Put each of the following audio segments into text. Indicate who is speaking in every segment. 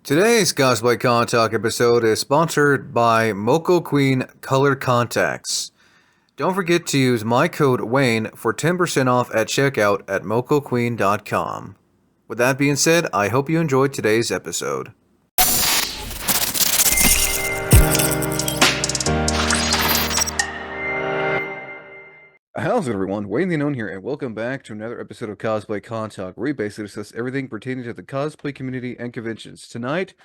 Speaker 1: Today's Cosplay Con Talk episode is sponsored by Moco Queen Color Contacts. Don't forget to use my code Wayne for 10% off at checkout at mocoqueen.com. With that being said, I hope you enjoyed today's episode. How's it, everyone? Wayne the Unknown here, and welcome back to another episode of Cosplay Con Talk, where we basically discuss everything pertaining to the cosplay community and conventions. Tonight,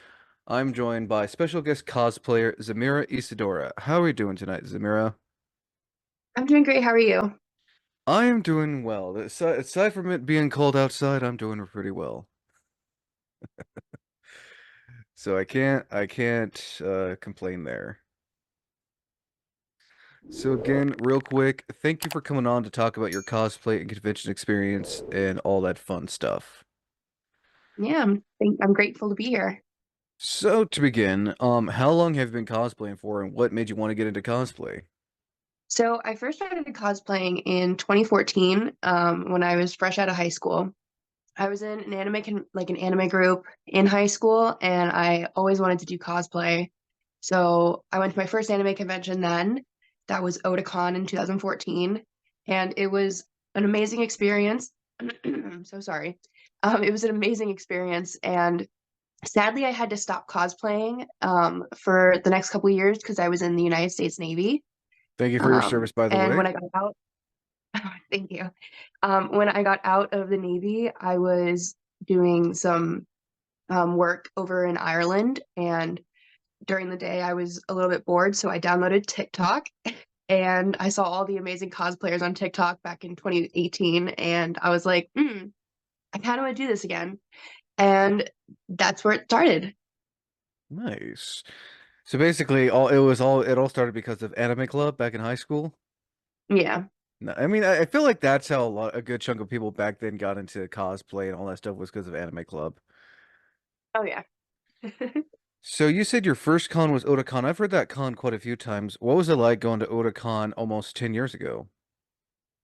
Speaker 1: I'm joined by special guest cosplayer Zemira Isadora. How are we doing tonight, Zemira?
Speaker 2: I'm doing great. How are you?
Speaker 1: I am doing well. Aside from it being cold outside, I'm doing pretty well. So I can't complain there. So again, real quick, thank you for coming on to talk about your cosplay and convention experience and all that fun stuff.
Speaker 2: Yeah, I'm grateful to be here.
Speaker 1: So to begin, how long have you been cosplaying for, and what made you want to get into cosplay?
Speaker 2: So I first started cosplaying in 2014, when I was fresh out of high school. I was in an an anime group in high school, and I always wanted to do cosplay. So I went to my first anime convention then. That was Otakon in 2014, and it was an amazing experience. I'm so sorry. It was an amazing experience, and sadly, I had to stop cosplaying for the next couple of years because I was in the United States Navy.
Speaker 1: Thank you for your service, by the
Speaker 2: And
Speaker 1: way.
Speaker 2: when I got out, thank you. When I got out of the Navy, I was doing some work over in Ireland. And during the day, I was a little bit bored. So I downloaded TikTok and I saw all the amazing cosplayers on TikTok back in 2018. And I was like, I kind of want to do this again. And that's where it started.
Speaker 1: Nice. So basically, it all started because of Anime Club back in high school.
Speaker 2: Yeah.
Speaker 1: No, I mean, I feel like that's how a good chunk of people back then got into cosplay and all that stuff was because of Anime Club.
Speaker 2: Oh, yeah.
Speaker 1: So you said your first con was Otakon. I've heard that con quite a few times. What was it like going to Otakon almost 10 years ago?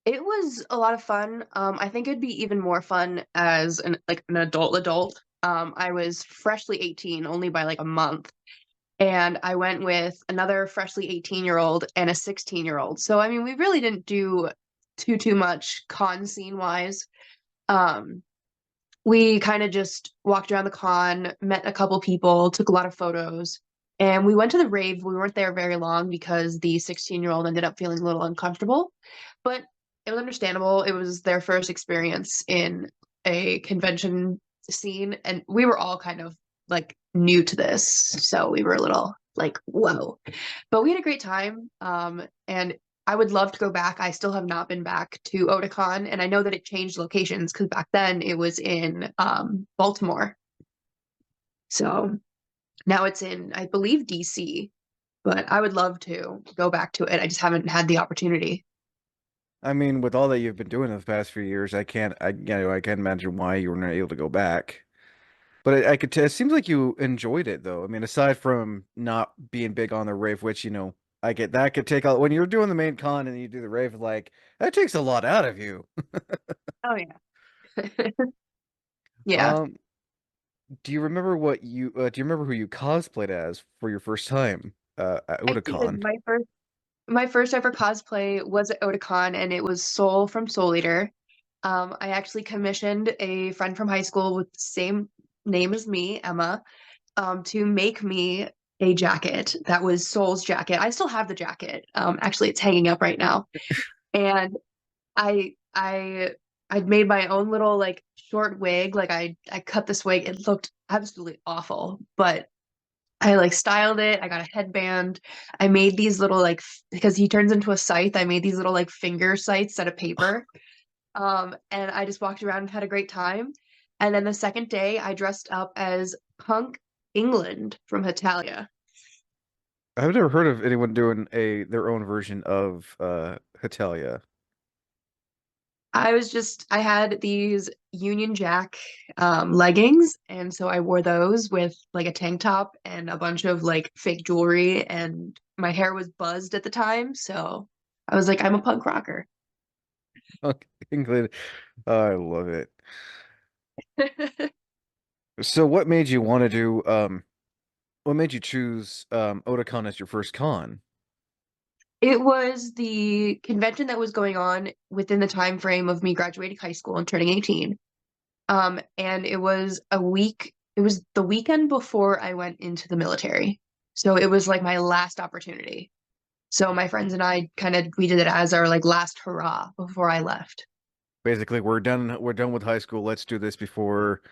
Speaker 2: It was a lot of fun. I think it'd be even more fun as an adult. I was freshly 18 only by like a month, and I went with another freshly 18-year-old and a 16-year-old. So I mean, we really didn't do too much con scene wise. Um, we kind of just walked around the con, met a couple people, took a lot of photos, and we went to the rave. We weren't there very long because the 16-year-old ended up feeling a little uncomfortable, but it was understandable. It was their first experience in a convention scene, and we were all kind of like new to this, so we were a little like, whoa. But we had a great time. And I would love to go back. I still have not been back to Otakon, and I know that it changed locations because back then it was in Baltimore. So now it's in, I believe, DC. But I would love to go back to it. I just haven't had the opportunity.
Speaker 1: I mean, with all that you've been doing in the past few years, I can't imagine why you were not able to go back. But I could tell, it seems like you enjoyed it though. I mean, aside from not being big on the rave, which, I get that could take when you're doing the main con and you do the rave, like that takes a lot out of you.
Speaker 2: Oh yeah. Yeah.
Speaker 1: Um, do you remember who you cosplayed as for your first time at
Speaker 2: I did.
Speaker 1: Otakon?
Speaker 2: My first ever cosplay was at Otakon, and it was Soul from Soul Eater. I actually commissioned a friend from high school with the same name as me, Emma, to make me a jacket that was Soul's jacket. I still have the jacket. Actually, it's hanging up right now. And I I I'd made my own little like short wig. Like I cut this wig. It looked absolutely awful, but I like styled it. I got a headband. I made these little because he turns into a scythe. I made these little like finger scythes out of paper. And I just walked around and had a great time. And then the second day, I dressed up as Punk England from Italia.
Speaker 1: I've never heard of anyone doing a their own version of Hetalia.
Speaker 2: I had these Union Jack leggings, and so I wore those with like a tank top and a bunch of like fake jewelry, and my hair was buzzed at the time, so I was like, I'm a punk rocker.
Speaker 1: Okay, England. Oh, I love it. So what made you want to do what made you choose Otakon as your first con?
Speaker 2: It was the convention that was going on within the time frame of me graduating high school and turning 18. And it was the weekend before I went into the military. So it was like my last opportunity. So my friends and I we did it as our like last hurrah before I left.
Speaker 1: Basically, we're done with high school. Let's do this before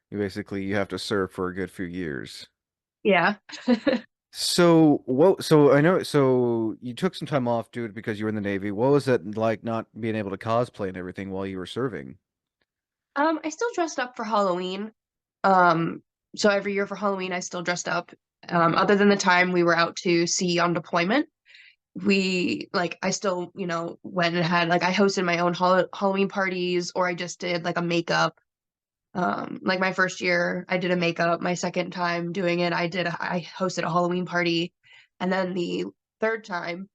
Speaker 1: you have to serve for a good few years.
Speaker 2: Yeah.
Speaker 1: So I know so you took some time off, dude, because you were in the Navy. What was it like not being able to cosplay and everything while you were serving?
Speaker 2: I still dressed up for Halloween. Um, so every year for Halloween I still dressed up. Other than the time we were out to sea on deployment, I still, went and had like I hosted my own Halloween parties, or I just did like a makeup. Like my first year I did a makeup. My second time doing it, I hosted a Halloween party. And then the third time,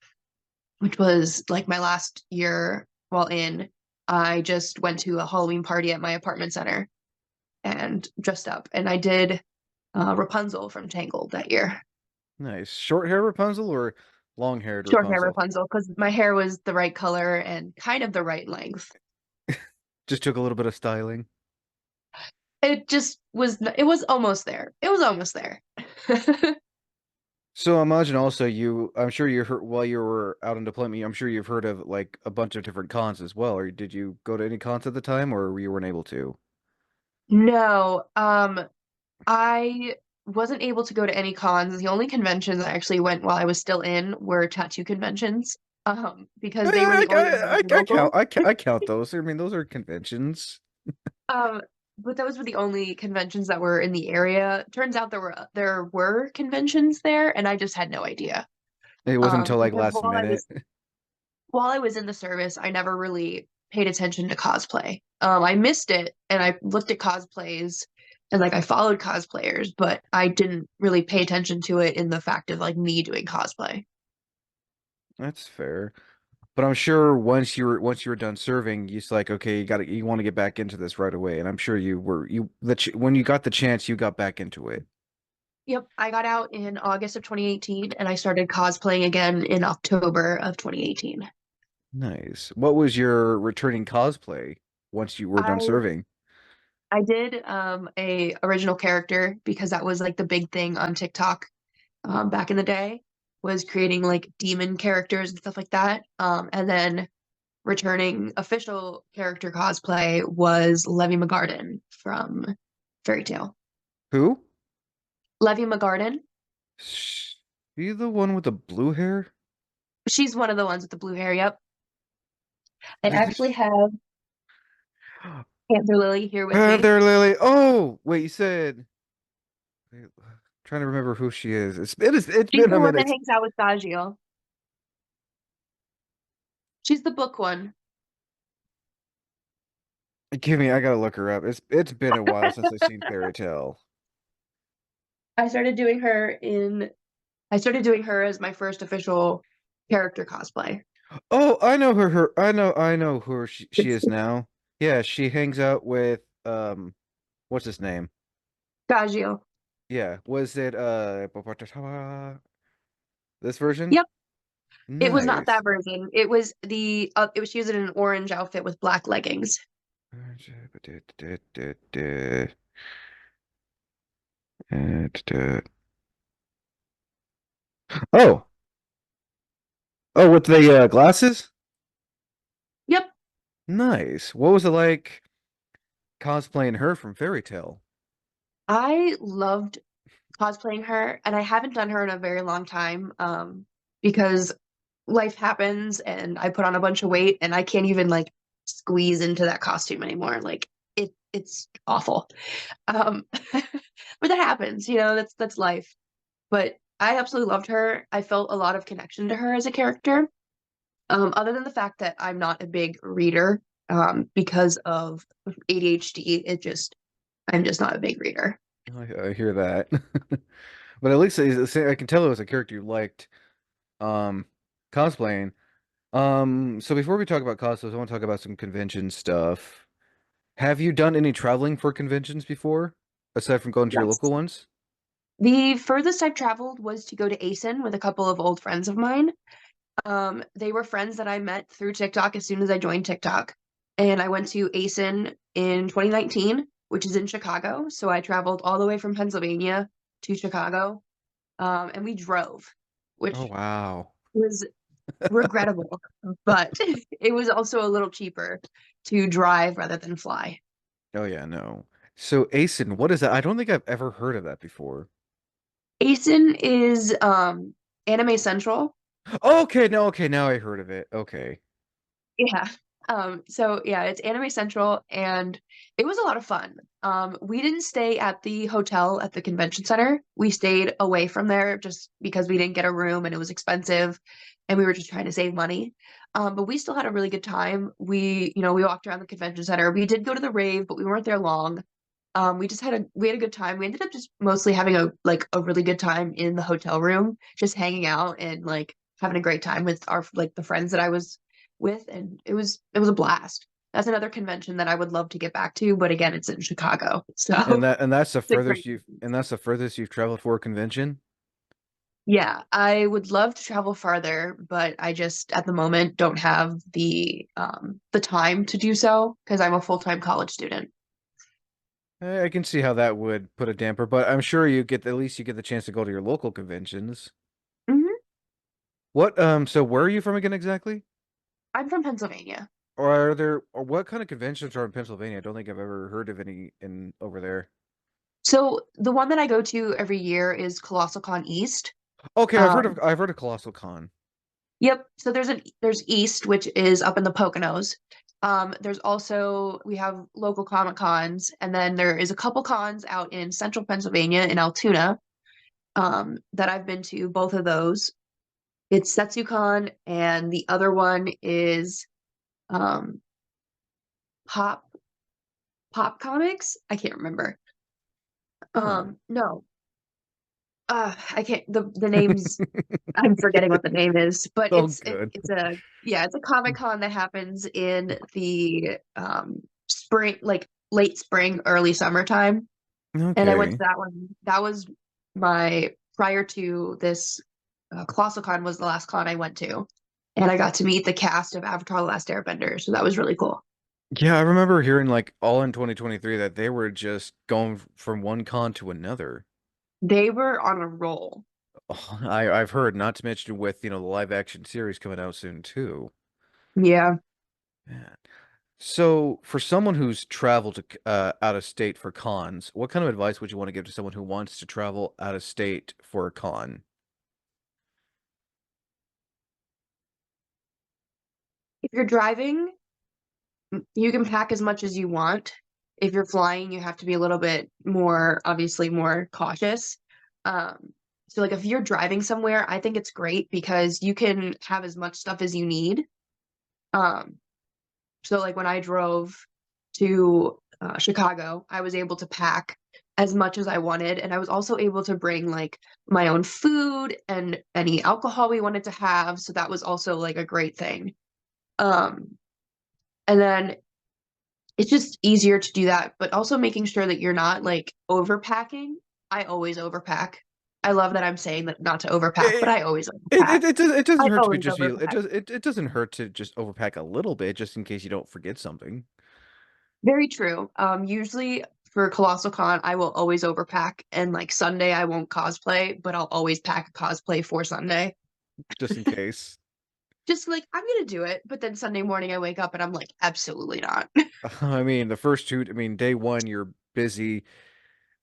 Speaker 2: which was like my last year while in, I just went to a Halloween party at my apartment center and dressed up. And I did Rapunzel from Tangled that year.
Speaker 1: Nice. Short hair Rapunzel or long-haired
Speaker 2: Short hair
Speaker 1: Rapunzel?
Speaker 2: Rapunzel because my hair was the right color and kind of the right length.
Speaker 1: Just took a little bit of styling.
Speaker 2: It was almost there. It was almost there.
Speaker 1: So imagine also I'm sure you heard while you were out on deployment, I'm sure you've heard of like a bunch of different cons as well. Or did you go to any cons at the time or you weren't able to?
Speaker 2: No, I wasn't able to go to any cons. The only conventions I actually went while I was still in were tattoo conventions, because they were the only ones that were
Speaker 1: I count
Speaker 2: local.
Speaker 1: I count those. I mean, those are conventions.
Speaker 2: Um, but those were the only conventions that were in the area. Turns out there were conventions there, and I just had no idea.
Speaker 1: It wasn't until like
Speaker 2: Because
Speaker 1: last minute.
Speaker 2: while I was in the service, I never really paid attention to cosplay. I missed it, and I looked at cosplays, and like I followed cosplayers, but I didn't really pay attention to it in the fact of like me doing cosplay.
Speaker 1: That's fair. But I'm sure once you were done serving, you like, okay, you want to get back into this right away. And I'm sure when you got the chance, you got back into it.
Speaker 2: Yep, I got out in August of 2018, and I started cosplaying again in October of 2018.
Speaker 1: Nice. What was your returning cosplay once you were done
Speaker 2: I
Speaker 1: serving?
Speaker 2: I did a original character because that was like the big thing on TikTok back in the day, was creating like demon characters and stuff like that. And then returning official character cosplay was Levy McGarden from Fairy Tale.
Speaker 1: Who?
Speaker 2: Levy McGarden,
Speaker 1: She the one with the blue hair?
Speaker 2: she's one of the ones with the blue hair. Yep. I
Speaker 1: This
Speaker 2: actually
Speaker 1: is
Speaker 2: have Panther Lily here with
Speaker 1: Ah,
Speaker 2: me.
Speaker 1: there, Lily. Oh, wait, you said. Wait, trying to remember who she is. It's
Speaker 2: She's
Speaker 1: been
Speaker 2: the
Speaker 1: a
Speaker 2: one that
Speaker 1: minute.
Speaker 2: hangs out with Saggio. She's the book one.
Speaker 1: Give me, I gotta look her up. It's been a while since I've seen Fairy Tale.
Speaker 2: I started doing her in I started doing her as my first official character cosplay.
Speaker 1: Oh, I know I know who she is now. Yeah, she hangs out with what's his name?
Speaker 2: Saggio.
Speaker 1: Yeah, was it this version?
Speaker 2: Yep. It was not
Speaker 1: Nice.
Speaker 2: that version. She was in an orange outfit with black leggings.
Speaker 1: Oh, oh, with the glasses?
Speaker 2: Yep.
Speaker 1: Nice. What was it like cosplaying her from Fairy Tale?
Speaker 2: I loved cosplaying her, and I haven't done her in a very long time, because life happens and I put on a bunch of weight and I can't even like squeeze into that costume anymore. Like it's awful. Um, but that happens, that's life. But I absolutely loved her. I felt a lot of connection to her as a character. Other than the fact that I'm not a big reader, because of ADHD, I'm just not a big reader.
Speaker 1: I hear that. But at least I can tell it was a character you liked um cosplaying. So before we talk about cosplays, I want to talk about some convention stuff. Have you done any traveling for conventions before? aside from going to your local
Speaker 2: Yes.
Speaker 1: ones?
Speaker 2: The furthest I've traveled was to go to ASIN with a couple of old friends of mine. They were friends that I met through TikTok as soon as I joined TikTok. And I went to ASIN in 2019, which is in Chicago. So I traveled all the way from Pennsylvania to Chicago. And we drove,
Speaker 1: Oh
Speaker 2: which
Speaker 1: wow.
Speaker 2: was regrettable, but it was also a little cheaper to drive rather than fly.
Speaker 1: Oh yeah, no. So ASIN, what is that? I don't think I've ever heard of that before.
Speaker 2: ASIN is Anime Central.
Speaker 1: Oh, okay, now I heard of it. Okay.
Speaker 2: Yeah. So yeah, it's Anime Central and it was a lot of fun. We didn't stay at the hotel at the convention center. We stayed away from there just because we didn't get a room and it was expensive and we were just trying to save money. But we still had a really good time. We walked around the convention center. We did go to the rave, but we weren't there long. We had a good time. We ended up just mostly having a really good time in the hotel room, just hanging out and like having a great time with our like the friends that I was with, and it was a blast. That's another convention that I would love to get back to, but again, it's in Chicago.
Speaker 1: And
Speaker 2: So
Speaker 1: that's the
Speaker 2: it's a great
Speaker 1: furthest you've traveled for a convention?
Speaker 2: yeah, I would love to travel farther, but I just at the moment don't have the time to do so because I'm a full-time college student.
Speaker 1: I can see how that would put a damper, but I'm sure you get at least you get the chance to go to your local conventions.
Speaker 2: Hmm.
Speaker 1: What so where are you from again exactly?
Speaker 2: I'm from Pennsylvania.
Speaker 1: Or what kind of conventions are in Pennsylvania? I don't think I've ever heard of any in over there.
Speaker 2: So the one that I go to every year is Colossal Con East.
Speaker 1: Okay,
Speaker 2: Um,
Speaker 1: I've heard of Colossal Con.
Speaker 2: yep. So there's East, which is up in the Poconos. There's also we have local Comic Cons, and then there is a couple cons out in central Pennsylvania in Altoona that I've been to. Both of those. It's SetsuCon, and the other one is um, Pop Pop Comics. I can't remember.
Speaker 1: Oh.
Speaker 2: No, I can't. The names I'm forgetting what the name is, but
Speaker 1: Oh,
Speaker 2: it's
Speaker 1: good.
Speaker 2: it's a yeah, it's a Comic Con that happens in the spring, like late spring, early summertime. And I went to
Speaker 1: Okay.
Speaker 2: that one. That was my prior to this Colossal Con was the last con I went to, and I got to meet the cast of Avatar: The Last Airbender, so that was really cool.
Speaker 1: Yeah, I remember hearing like all in 2023 that they were just going from one con to another.
Speaker 2: They were on a roll.
Speaker 1: Oh, I've heard, not to mention with, the live action series coming out soon too.
Speaker 2: Yeah.
Speaker 1: Yeah. So, for someone who's traveled to out of state for cons, what kind of advice would you want to give to someone who wants to travel out of state for a con?
Speaker 2: If you're driving, you can pack as much as you want. If you're flying, you have to be a little bit more, obviously, more cautious. Um, so, like, if you're driving somewhere, I think it's great because you can have as much stuff as you need. Um, so, like, when I drove to Chicago, I was able to pack as much as I wanted, and I was also able to bring like my own food and any alcohol we wanted to have. So that was also like a great thing. Um, and then it's just easier to do that, but also making sure that you're not like overpacking. I always overpack. I love that I'm saying that not to overpack, but
Speaker 1: It,
Speaker 2: I always overpack.
Speaker 1: it doesn't
Speaker 2: I
Speaker 1: hurt to be
Speaker 2: always
Speaker 1: just be
Speaker 2: overpack.
Speaker 1: it doesn't hurt to just overpack a little bit just in case you don't forget something,
Speaker 2: Very true. Usually for Colossal Con, I will always overpack, and like Sunday, I won't cosplay, but I'll always pack a cosplay for Sunday.
Speaker 1: just in case.
Speaker 2: Just like I'm gonna do it, but then Sunday morning I wake up and I'm like, absolutely not.
Speaker 1: I mean, I mean, day one you're busy.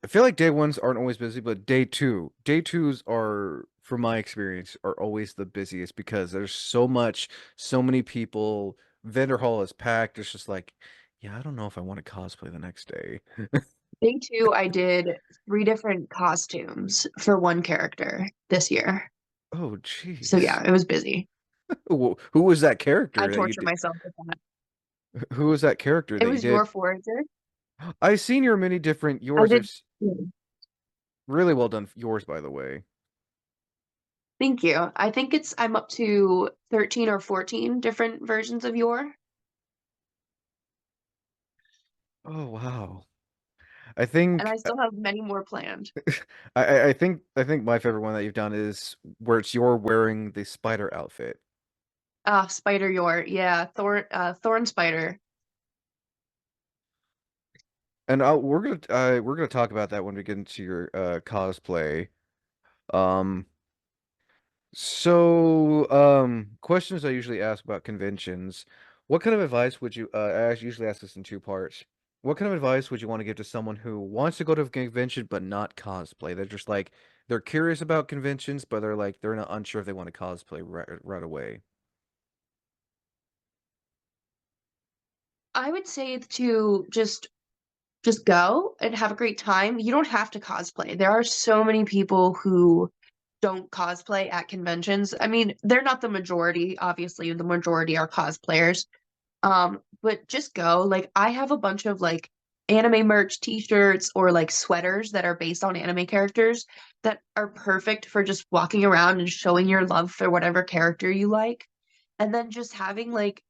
Speaker 1: I feel like day ones aren't always busy, but day twos are, from my experience, are always the busiest because there's so many people. Vendor hall is packed. It's just like, yeah, I don't know if I want to cosplay the next day.
Speaker 2: Day two, I did three different costumes for one character this year.
Speaker 1: Oh,
Speaker 2: So
Speaker 1: jeez.
Speaker 2: yeah, it was busy.
Speaker 1: Who was that
Speaker 2: I
Speaker 1: character that you
Speaker 2: torture
Speaker 1: did?
Speaker 2: myself with that.
Speaker 1: Who was that character
Speaker 2: It
Speaker 1: that you
Speaker 2: was Yor
Speaker 1: did?
Speaker 2: Forger.
Speaker 1: I've seen your many different
Speaker 2: I
Speaker 1: yours.
Speaker 2: did. Yeah.
Speaker 1: Really well done yours, by the way.
Speaker 2: Thank you. I think I'm up to 13 or 14 different versions of Yor.
Speaker 1: Oh, wow. I
Speaker 2: and I
Speaker 1: think
Speaker 2: still have many more planned.
Speaker 1: I think my favorite one that you've done is where it's you're wearing the spider outfit.
Speaker 2: Ah, Spider Yor, yeah, Thorn Spider.
Speaker 1: And we're gonna talk about that when we get into your cosplay. Um questions I usually ask about conventions. What kind of advice would you I usually ask this in two parts. What kind of advice would you want to give to someone who wants to go to a convention but not cosplay? They're just like they're curious about conventions, but they're not unsure if they want to cosplay right away.
Speaker 2: I would say to just go and have a great time. You don't have to cosplay. There are so many people who don't cosplay at conventions. I mean, they're not the majority, obviously, the majority are cosplayers. But just go. Like I have a bunch of like anime merch t-shirts or like sweaters that are based on anime characters that are perfect for just walking around and showing your love for whatever character you like. And then just having like,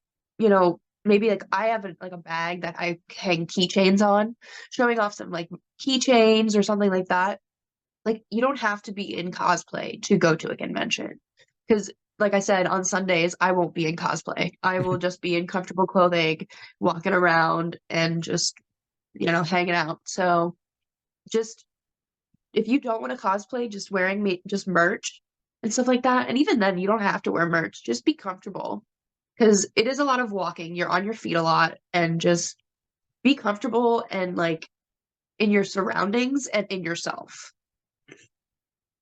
Speaker 2: maybe like I have like a bag that I hang keychains on, showing off some like keychains or something like that. Like you don't have to be in cosplay to go to a convention. Because like I said, on Sundays I won't be in cosplay. I will just be in comfortable clothing, walking around and just, hanging out. So just if you don't want to cosplay, just wearing me just merch and stuff like that. And even then you don't have to wear merch. Just be comfortable. Because it is a lot of walking. You're on your feet a lot and just be comfortable and like in your surroundings and in yourself.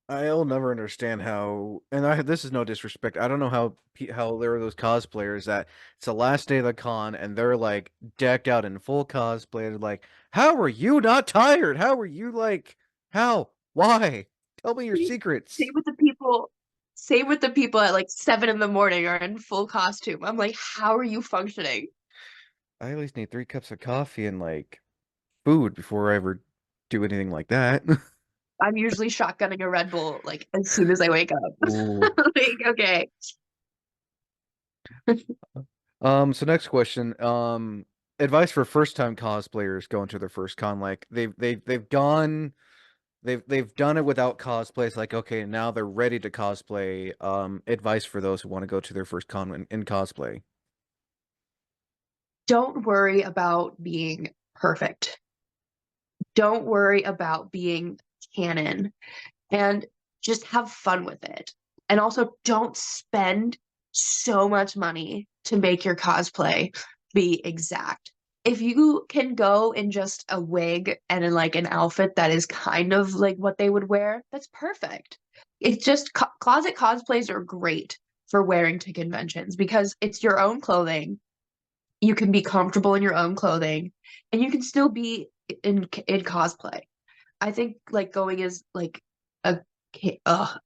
Speaker 1: I'll never understand how, and this is no disrespect. I don't know how there are those cosplayers that it's the last day of the con and they're like decked out in full cosplay. They're like, how are you not tired? How are you like, how? Why? Tell me your
Speaker 2: Same
Speaker 1: secrets.
Speaker 2: with the people, same with the people at like 7 in the morning are in full costume. I'm like, how are you functioning?
Speaker 1: I at least need 3 cups of coffee and like food before I ever do anything like that.
Speaker 2: I'm usually shotgunning a Red Bull like as soon as I wake up.
Speaker 1: Ooh.
Speaker 2: Like, okay.
Speaker 1: So next question. Advice for first-time cosplayers going to their first con. Like they've gone. They've done it without cosplay. It's like, okay, now they're ready to cosplay. Advice for those who want to go to their first con in cosplay.
Speaker 2: Don't worry about being perfect. Don't worry about being canon and just have fun with it. And also don't spend so much money to make your cosplay be exact. If you can go in just a wig and in like an outfit that is kind of like what they would wear, that's perfect. It's just closet cosplays are great for wearing to conventions because it's your own clothing. You can be comfortable in your own clothing and you can still be in cosplay. I think like going as like a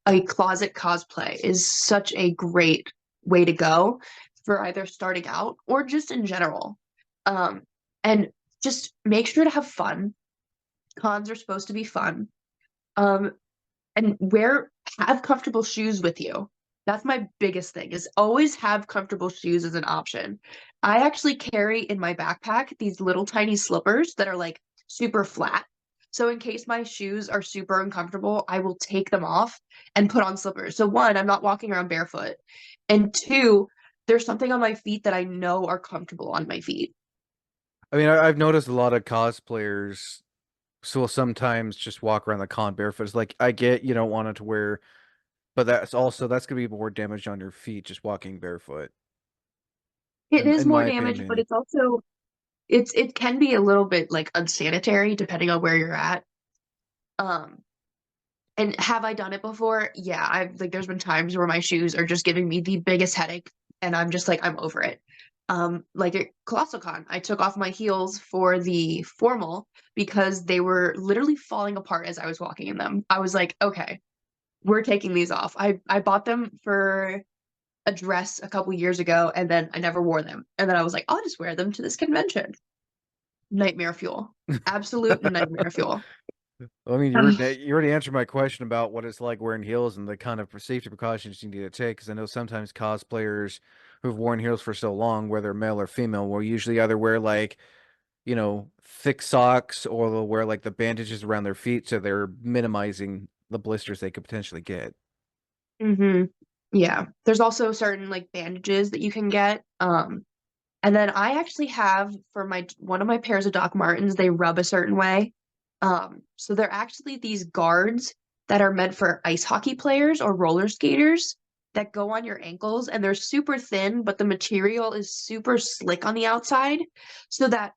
Speaker 2: a closet cosplay is such a great way to go for either starting out or just in general. Um, and just make sure to have fun. Cons are supposed to be fun. Um, and have comfortable shoes with you. That's my biggest thing is always have comfortable shoes as an option. I actually carry in my backpack these little tiny slippers that are like super flat. So in case my shoes are super uncomfortable, I will take them off and put on slippers. So one, I'm not walking around barefoot. And two, there's something on my feet that I know are comfortable on my feet.
Speaker 1: I mean, I've noticed a lot of cosplayers will sometimes just walk around the con barefoot. It's like I get you don't want it to wear, but that's gonna be more damage on your feet just walking barefoot.
Speaker 2: It is
Speaker 1: In
Speaker 2: more
Speaker 1: my
Speaker 2: damage, but
Speaker 1: opinion.
Speaker 2: it's also it can be a little bit like unsanitary depending on where you're at. Um, and have I done it before? Yeah, I've like there's been times where my shoes are just giving me the biggest headache and I'm just like I'm over it. Like at ColossalCon, I took off my heels for the formal because they were literally falling apart as I was walking in them. I was like, okay, we're taking these off. I bought them for a dress a couple years ago and then I never wore them. And then I was like, I'll just wear them to this convention. Nightmare fuel. Absolute nightmare fuel.
Speaker 1: I mean,
Speaker 2: Ugh.
Speaker 1: you already answered my question about what it's like wearing heels and the kind of safety precautions you need to take. Because I know sometimes cosplayers who've worn heels for so long, whether male or female, will usually either wear like thick socks, or they'll wear like the bandages around their feet so they're minimizing the blisters they could potentially get.
Speaker 2: Hmm. Yeah. There's also certain like bandages that you can get. And then I actually have for my one of my pairs of Doc Martens, they rub a certain way. So they're actually these guards that are meant for ice hockey players or roller skaters that go on your ankles, and they're super thin, but the material is super slick on the outside so that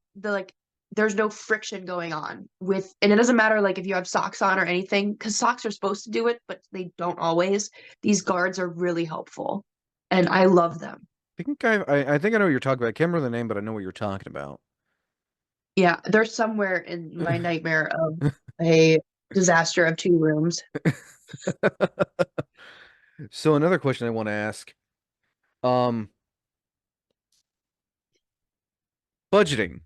Speaker 2: there's no friction going on with, and it doesn't matter like if you have socks on or anything, because socks are supposed to do it, but they don't always. These guards are really helpful and I love them.
Speaker 1: I think I know what you're talking about. I can't remember the name, but I know what you're talking about.
Speaker 2: Yeah, they're somewhere in my nightmare of a disaster of two rooms.
Speaker 1: So another question I want to ask, um, budgeting.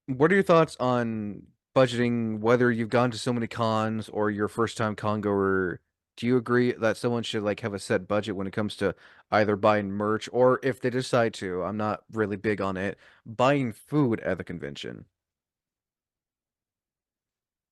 Speaker 1: What are your thoughts on budgeting, whether you've gone to so many cons or you're a first time con goer? Do you agree that someone should like have a set budget when it comes to either buying merch or if they decide to, I'm not really big on it, buying food at the convention?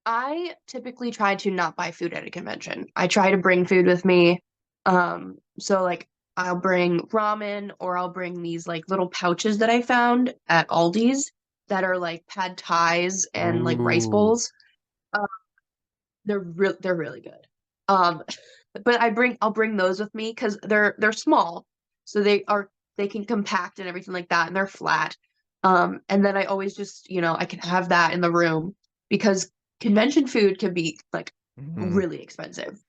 Speaker 2: I typically try to not buy food at a convention. I try to bring food with me. So like I'll bring ramen or I'll bring these like little pouches that I found at Aldi's that are like pad thais and like rice
Speaker 1: Ooh.
Speaker 2: bowls. Uh, they're really good. Um, but I'll bring those with me because they're small, so they can compact and everything like that, and they're flat. And then I always just I can have that in the room because convention food can be like
Speaker 1: Mhm.
Speaker 2: really expensive.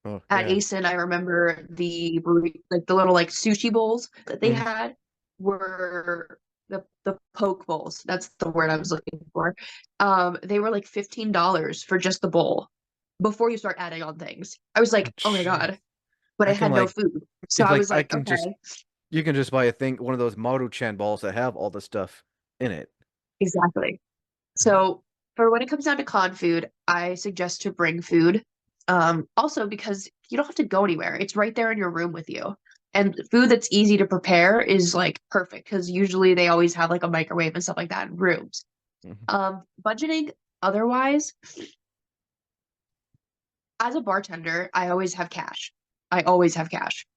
Speaker 1: Oh,
Speaker 2: At
Speaker 1: yeah.
Speaker 2: ASIN, I remember like the little like sushi bowls that they
Speaker 1: Mhm.
Speaker 2: had were the poke bowls. That's the word I was looking for. They were like $15 for just the bowl before you start adding on things. I was like, oh my
Speaker 1: Jeez.
Speaker 2: God, but I
Speaker 1: I can
Speaker 2: had no
Speaker 1: like
Speaker 2: food. So
Speaker 1: it's
Speaker 2: I
Speaker 1: like
Speaker 2: was
Speaker 1: I
Speaker 2: like,
Speaker 1: can just
Speaker 2: okay,
Speaker 1: you can just buy a thing, one of those Maruchan balls that have all the stuff in it.
Speaker 2: exactly. So for when it comes down to con food, I suggest to bring food. Also because you don't have to go anywhere. It's right there in your room with you. And food that's easy to prepare is like perfect because usually they always have like a microwave and stuff like that in rooms.
Speaker 1: Mhm.
Speaker 2: Budgeting otherwise, as a bartender, I always have cash. I always have cash.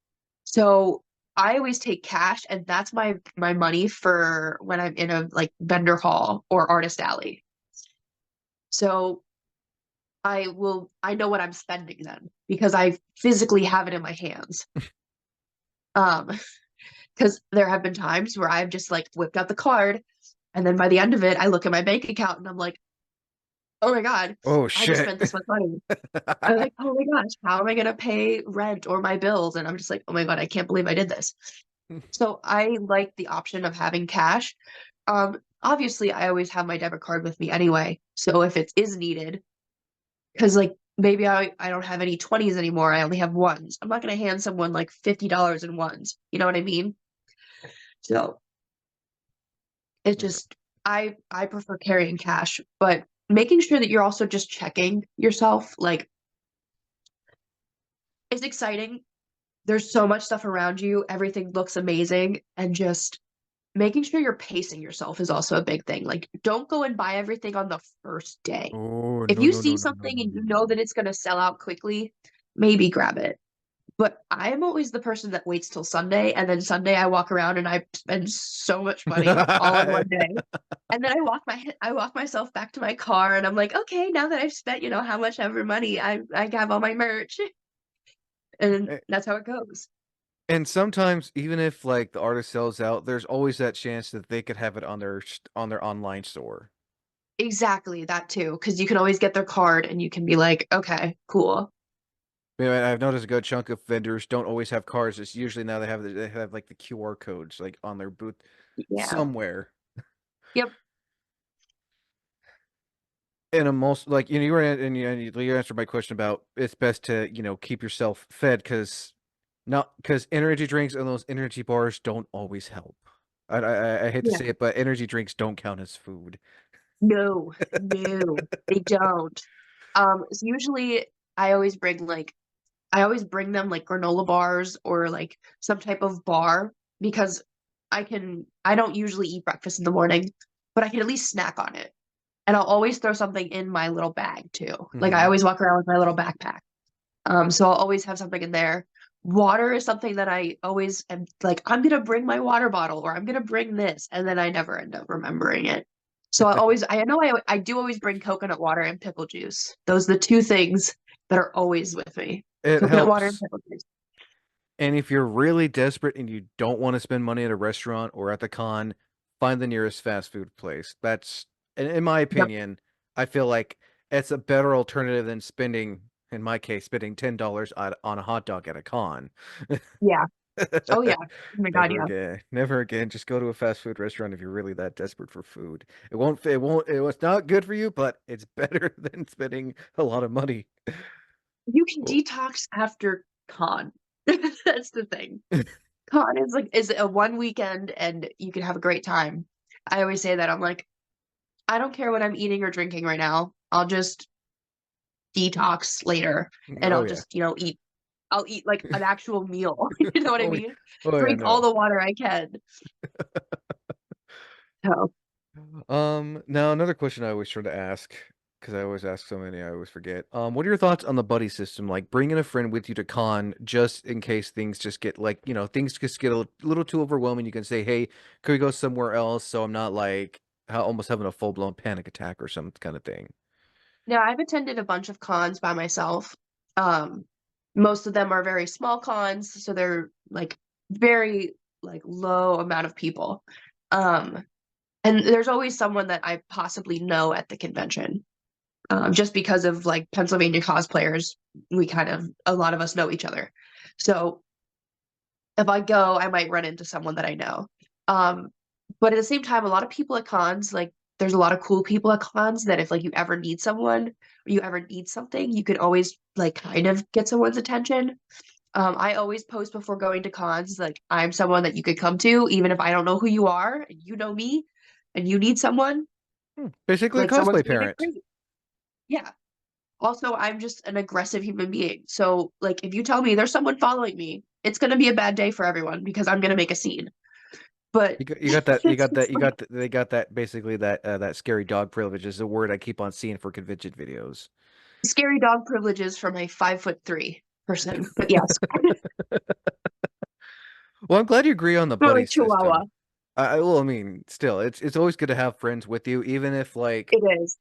Speaker 2: So I always take cash and that's my money for when I'm in a like vendor hall or artist alley. So I know what I'm spending then because I physically have it in my hands. Um, because there have been times where I've just like whipped out the card and then by the end of it, I look at my bank account and I'm like, oh my God,
Speaker 1: Oh
Speaker 2: I just
Speaker 1: shit.
Speaker 2: spent this much money. I'm like, oh my gosh, how am I gonna pay rent or my bills? And I'm just like, oh my God, I can't believe I did this. So I like the option of having cash. Obviously I always have my debit card with me anyway. So if it is needed, because like maybe I don't have any 20s anymore. I only have ones. I'm not gonna hand someone like $50 in ones. You know what I mean? So it just I prefer carrying cash, but making sure that you're also just checking yourself. Like it's exciting. There's so much stuff around you. Everything looks amazing, and just making sure you're pacing yourself is also a big thing. Like don't go and buy everything on the first day.
Speaker 1: Oh
Speaker 2: If
Speaker 1: no
Speaker 2: you
Speaker 1: no
Speaker 2: see
Speaker 1: no no no
Speaker 2: something
Speaker 1: no
Speaker 2: and
Speaker 1: no
Speaker 2: you know
Speaker 1: no.
Speaker 2: that it's gonna sell out quickly, maybe grab it. But I'm always the person that waits till Sunday, and then Sunday I walk around and I spend so much money all in one day. And then I walk myself back to my car and I'm like, okay, now that I've spent, how much ever money, I have all my merch. And that's how it goes.
Speaker 1: And sometimes even if like the artist sells out, there's always that chance that they could have it on their online store.
Speaker 2: Exactly, that too. Because you can always get their card and you can be like, okay, cool.
Speaker 1: I've noticed a good chunk of vendors don't always have cards. It's usually now they have like the QR codes like on their booth
Speaker 2: Yeah.
Speaker 1: somewhere.
Speaker 2: Yep.
Speaker 1: And I'm most like you were and you answered my question about it's best to keep yourself fed because energy drinks and those energy bars don't always help. I hate to
Speaker 2: Yeah.
Speaker 1: say it, but energy drinks don't count as food.
Speaker 2: No, no, they don't. So usually I always bring them like granola bars or like some type of bar because I don't usually eat breakfast in the morning. but I can at least snack on it. And I'll always throw something in my little bag too. Like I
Speaker 1: Hmm.
Speaker 2: always walk around with my little backpack. So I'll always have something in there. Water is something that I always am like, I'm gonna bring my water bottle or I'm gonna bring this, and then I never end up remembering it. So I do always bring coconut water and pickle juice. Those are the two things that are always with me.
Speaker 1: It
Speaker 2: Coconut water and
Speaker 1: helps.
Speaker 2: pickle juice.
Speaker 1: And if you're really desperate and you don't want to spend money at a restaurant or at the con, find the nearest fast food place. That's, in my
Speaker 2: Yep.
Speaker 1: opinion, I feel like it's a better alternative than spending, in my case, spending $10 on a hot dog at a con.
Speaker 2: Yeah. Oh yeah. Oh my God,
Speaker 1: Never
Speaker 2: yeah.
Speaker 1: again. Never again. Just go to a fast food restaurant if you're really that desperate for food. It was not good for you, but it's better than spending a lot of money.
Speaker 2: You can
Speaker 1: Oh.
Speaker 2: detox after con. That's the thing. Con is a one weekend and you can have a great time. I always say that. I'm like, I don't care what I'm eating or drinking right now. I'll just detox later and
Speaker 1: Oh
Speaker 2: I'll
Speaker 1: yeah.
Speaker 2: just, eat. I'll eat like an actual meal. You know what I
Speaker 1: Oh yeah.
Speaker 2: mean?
Speaker 1: Oh yeah,
Speaker 2: Drink all
Speaker 1: no.
Speaker 2: the water I can. So,
Speaker 1: Now another question I always try to ask, because I always ask so many, I always forget. What are your thoughts on the buddy system? Like bringing a friend with you to con just in case things just get like, things just get a little too overwhelming. You can say, hey, could we go somewhere else? So I'm not like almost having a full-blown panic attack or some kind of thing.
Speaker 2: yeah, I've attended a bunch of cons by myself. Um, Most of them are very small cons, so they're like very like low amount of people. Um, and there's always someone that I possibly know at the convention. Just because of like Pennsylvania cosplayers, a lot of us know each other. So if I go, I might run into someone that I know. Um, but at the same time, a lot of people at cons, like there's a lot of cool people at cons that if like you ever need someone or you ever need something, you can always like kind of get someone's attention. I always post before going to cons, like I'm someone that you could come to, even if I don't know who you are and you know me and you need someone,
Speaker 1: Basically a
Speaker 2: like someone's
Speaker 1: cosplay
Speaker 2: gonna get
Speaker 1: parent.
Speaker 2: great. Yeah. Also, I'm just an aggressive human being. So, like, if you tell me there's someone following me, it's going to be a bad day for everyone because I'm going to make a scene. But
Speaker 1: You got that you
Speaker 2: it's
Speaker 1: got that
Speaker 2: just
Speaker 1: you
Speaker 2: like
Speaker 1: got they got that basically that scary dog privilege is a word I keep on seeing for convention videos.
Speaker 2: scary dog privileges from a 5'3" person. But yes,
Speaker 1: Well, I'm glad you agree on the
Speaker 2: or
Speaker 1: buddy
Speaker 2: a chihuahua.
Speaker 1: system. Well, I mean, still, it's always good to have friends with you, even if like,
Speaker 2: It is.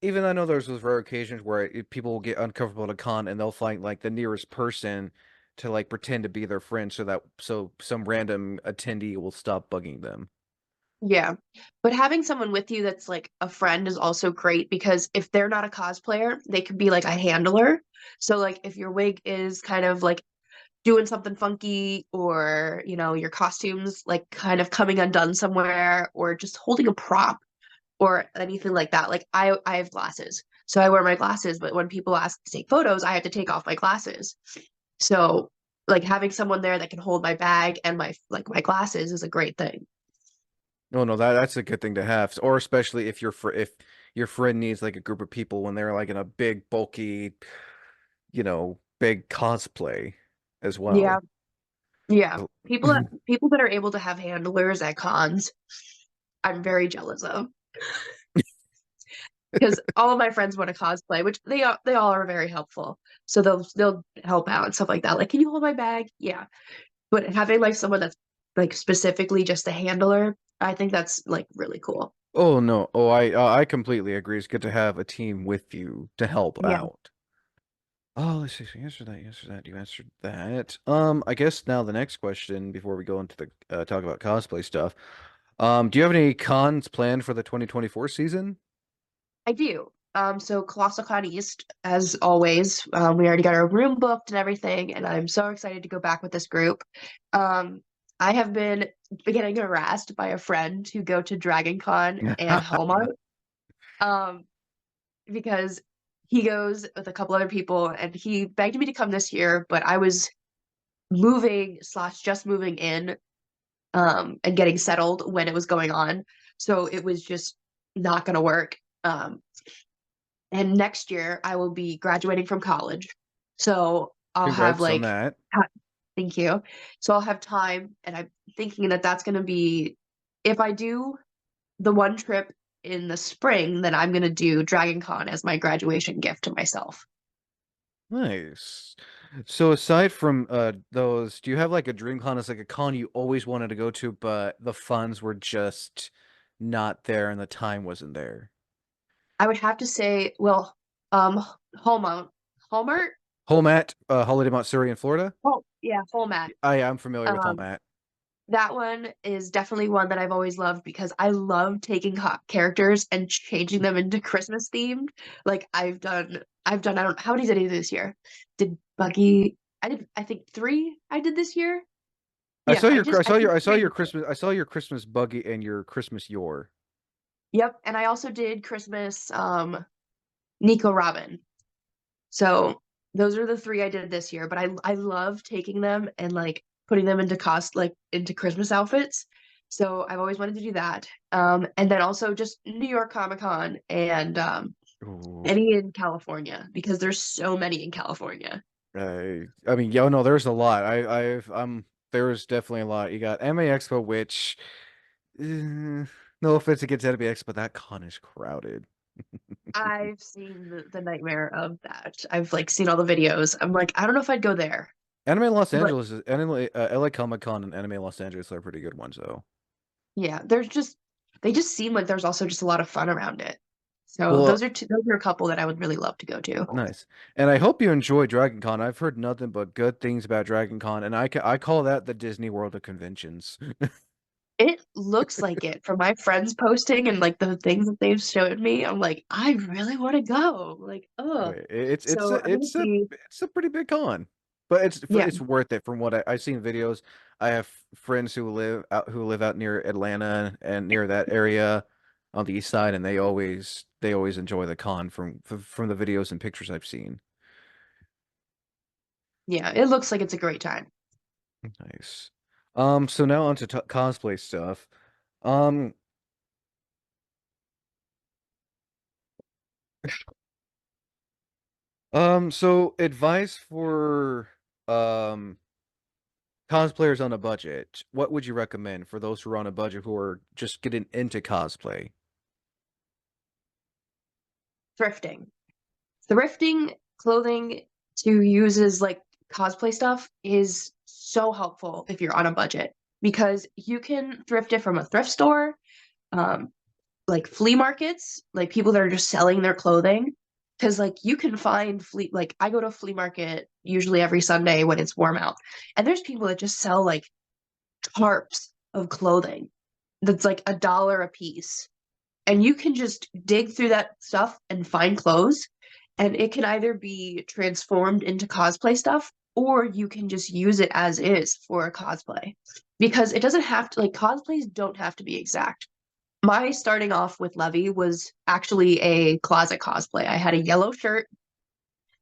Speaker 1: even I know there's those rare occasions where people will get uncomfortable at a con and they'll find like the nearest person to like pretend to be their friend, so some random attendee will stop bugging them.
Speaker 2: Yeah. But having someone with you that's like a friend is also great because if they're not a cosplayer, they could be like a handler. So, like, if your wig is kind of like doing something funky or your costumes like kind of coming undone somewhere or just holding a prop or anything like that, like I have glasses, so I wear my glasses, but when people ask to take photos I have to take off my glasses. So like having someone there that can hold my bag and my glasses is a great thing.
Speaker 1: Oh no, that's a good thing to have, or especially if your friend needs like a group of people when they're like in a big bulky, big cosplay as
Speaker 2: Yeah,
Speaker 1: well.
Speaker 2: yeah, people that are able to have handlers at cons I'm very jealous of because all of my friends want to cosplay, which they all are very helpful. So they'll help out and stuff like that. Like, can you hold my bag? Yeah. But having like someone that's like specifically just a handler, I think that's like really cool.
Speaker 1: Oh no. Oh, I completely agree. It's good to have a team with you to help
Speaker 2: Yeah,
Speaker 1: out. Oh, let's see. So you answered that. You answered that. You answered that. I guess now the next question before we go into the talk about cosplay stuff. Do you have any cons planned for the 2024 season?
Speaker 2: I do. So Colossal Con East, as always, we already got our room booked and everything, and I'm so excited to go back with this group. Um, I have been getting harassed by a friend to go to Dragon Con and Hellmart. Um, because he goes with a couple other people and he begged me to come this year, but I was moving slash just moving in and getting settled when it was going on. So it was just not going to work. And next year I will be graduating from college. So I'll have
Speaker 1: Congrats on
Speaker 2: like,
Speaker 1: that.
Speaker 2: thank you. So I'll have time. And I'm thinking that that's going to be, if I do the one trip in the spring that I'm gonna do Dragon Con as my graduation gift to myself.
Speaker 1: Nice. So aside from those, do you have like a dream con as like a con you always wanted to go to, but the funds were just not there and the time wasn't there?
Speaker 2: I would have to say, well, um, Hallmount, Hallmart,
Speaker 1: Holmat, Holiday Mount Surrey in Florida?
Speaker 2: oh yeah, Hallmat.
Speaker 1: I'm familiar with
Speaker 2: Um,
Speaker 1: Holmat.
Speaker 2: that one is definitely one that I've always loved because I love taking characters and changing them into Christmas themed. Like I don't how many did I do this year? Did Buggy? I think three I did this year. Yeah, I did three this year.
Speaker 1: I saw your Christmas buggy and your Christmas Yor.
Speaker 2: Yep, and I also did Christmas Nico Robin. So those are the three I did this year, but I love taking them and like putting them into into Christmas outfits. So I've always wanted to do that. And then also just New York Comic Con and
Speaker 1: Ooh.
Speaker 2: any in California because there's so many in California.
Speaker 1: I mean, yo, no, there's a lot. There's definitely a lot. You got MA Expo, which, no offense against MA Expo, but that con is crowded.
Speaker 2: I've seen the nightmare of that. I've like seen all the videos. I'm like, I don't know if I'd go there, but
Speaker 1: LA Comic Con and Anime Los Angeles are pretty good ones, though.
Speaker 2: yeah, they just seem like there's also just a lot of fun around it. So
Speaker 1: Well,
Speaker 2: those are a couple that I would really love to go to.
Speaker 1: nice. And I hope you enjoy Dragon Con. I've heard nothing but good things about Dragon Con, and I call that the Disney World of conventions.
Speaker 2: It looks like it from my friends posting and like the things that they've showed me. I'm like, I really want to go. Like, oh. So I'm gonna see.
Speaker 1: It's a pretty big con, but
Speaker 2: Yeah,
Speaker 1: it's worth it from what I've seen videos. I have friends who live out near Atlanta and near that area on the east side, and they always enjoy the con from the videos and pictures I've seen.
Speaker 2: yeah, it looks like it's a great time.
Speaker 1: Nice. So now on to t cosplay stuff. Um, so advice for um cosplayers on a budget. What would you recommend for those who are on a budget who are just getting into cosplay?
Speaker 2: Thrifting. Thrifting clothing to use as like cosplay stuff is so helpful if you're on a budget because you can thrift it from a thrift store, um, like flea markets, like people that are just selling their clothing. Because like you can find like I go to a flea market usually every Sunday when it's warm out, and there's people that just sell like tarps of clothing that's like $1 a piece. And you can just dig through that stuff and find clothes, and it can either be transformed into cosplay stuff or you can just use it as is for a cosplay. Because it doesn't have to, like, cosplays don't have to be exact. My starting off with Levy was actually a closet cosplay. I had a yellow shirt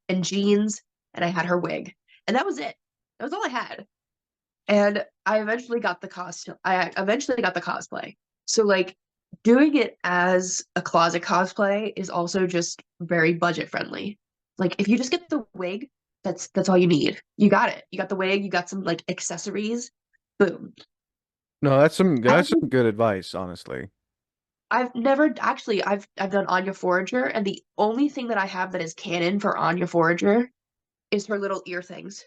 Speaker 2: and jeans, and I had her wig. And that was it. That was all I had. And I eventually got the cosplay. So like doing it as a closet cosplay is also just very budget friendly. Like if you just get the wig, that's all you need. You got it. You got the wig, you got some like accessories. Boom.
Speaker 1: No,
Speaker 2: I
Speaker 1: that's
Speaker 2: think
Speaker 1: some good advice, honestly.
Speaker 2: I've never actually I've done Anya Forager, and the only thing that I have that is canon for Anya Forager is her little ear things.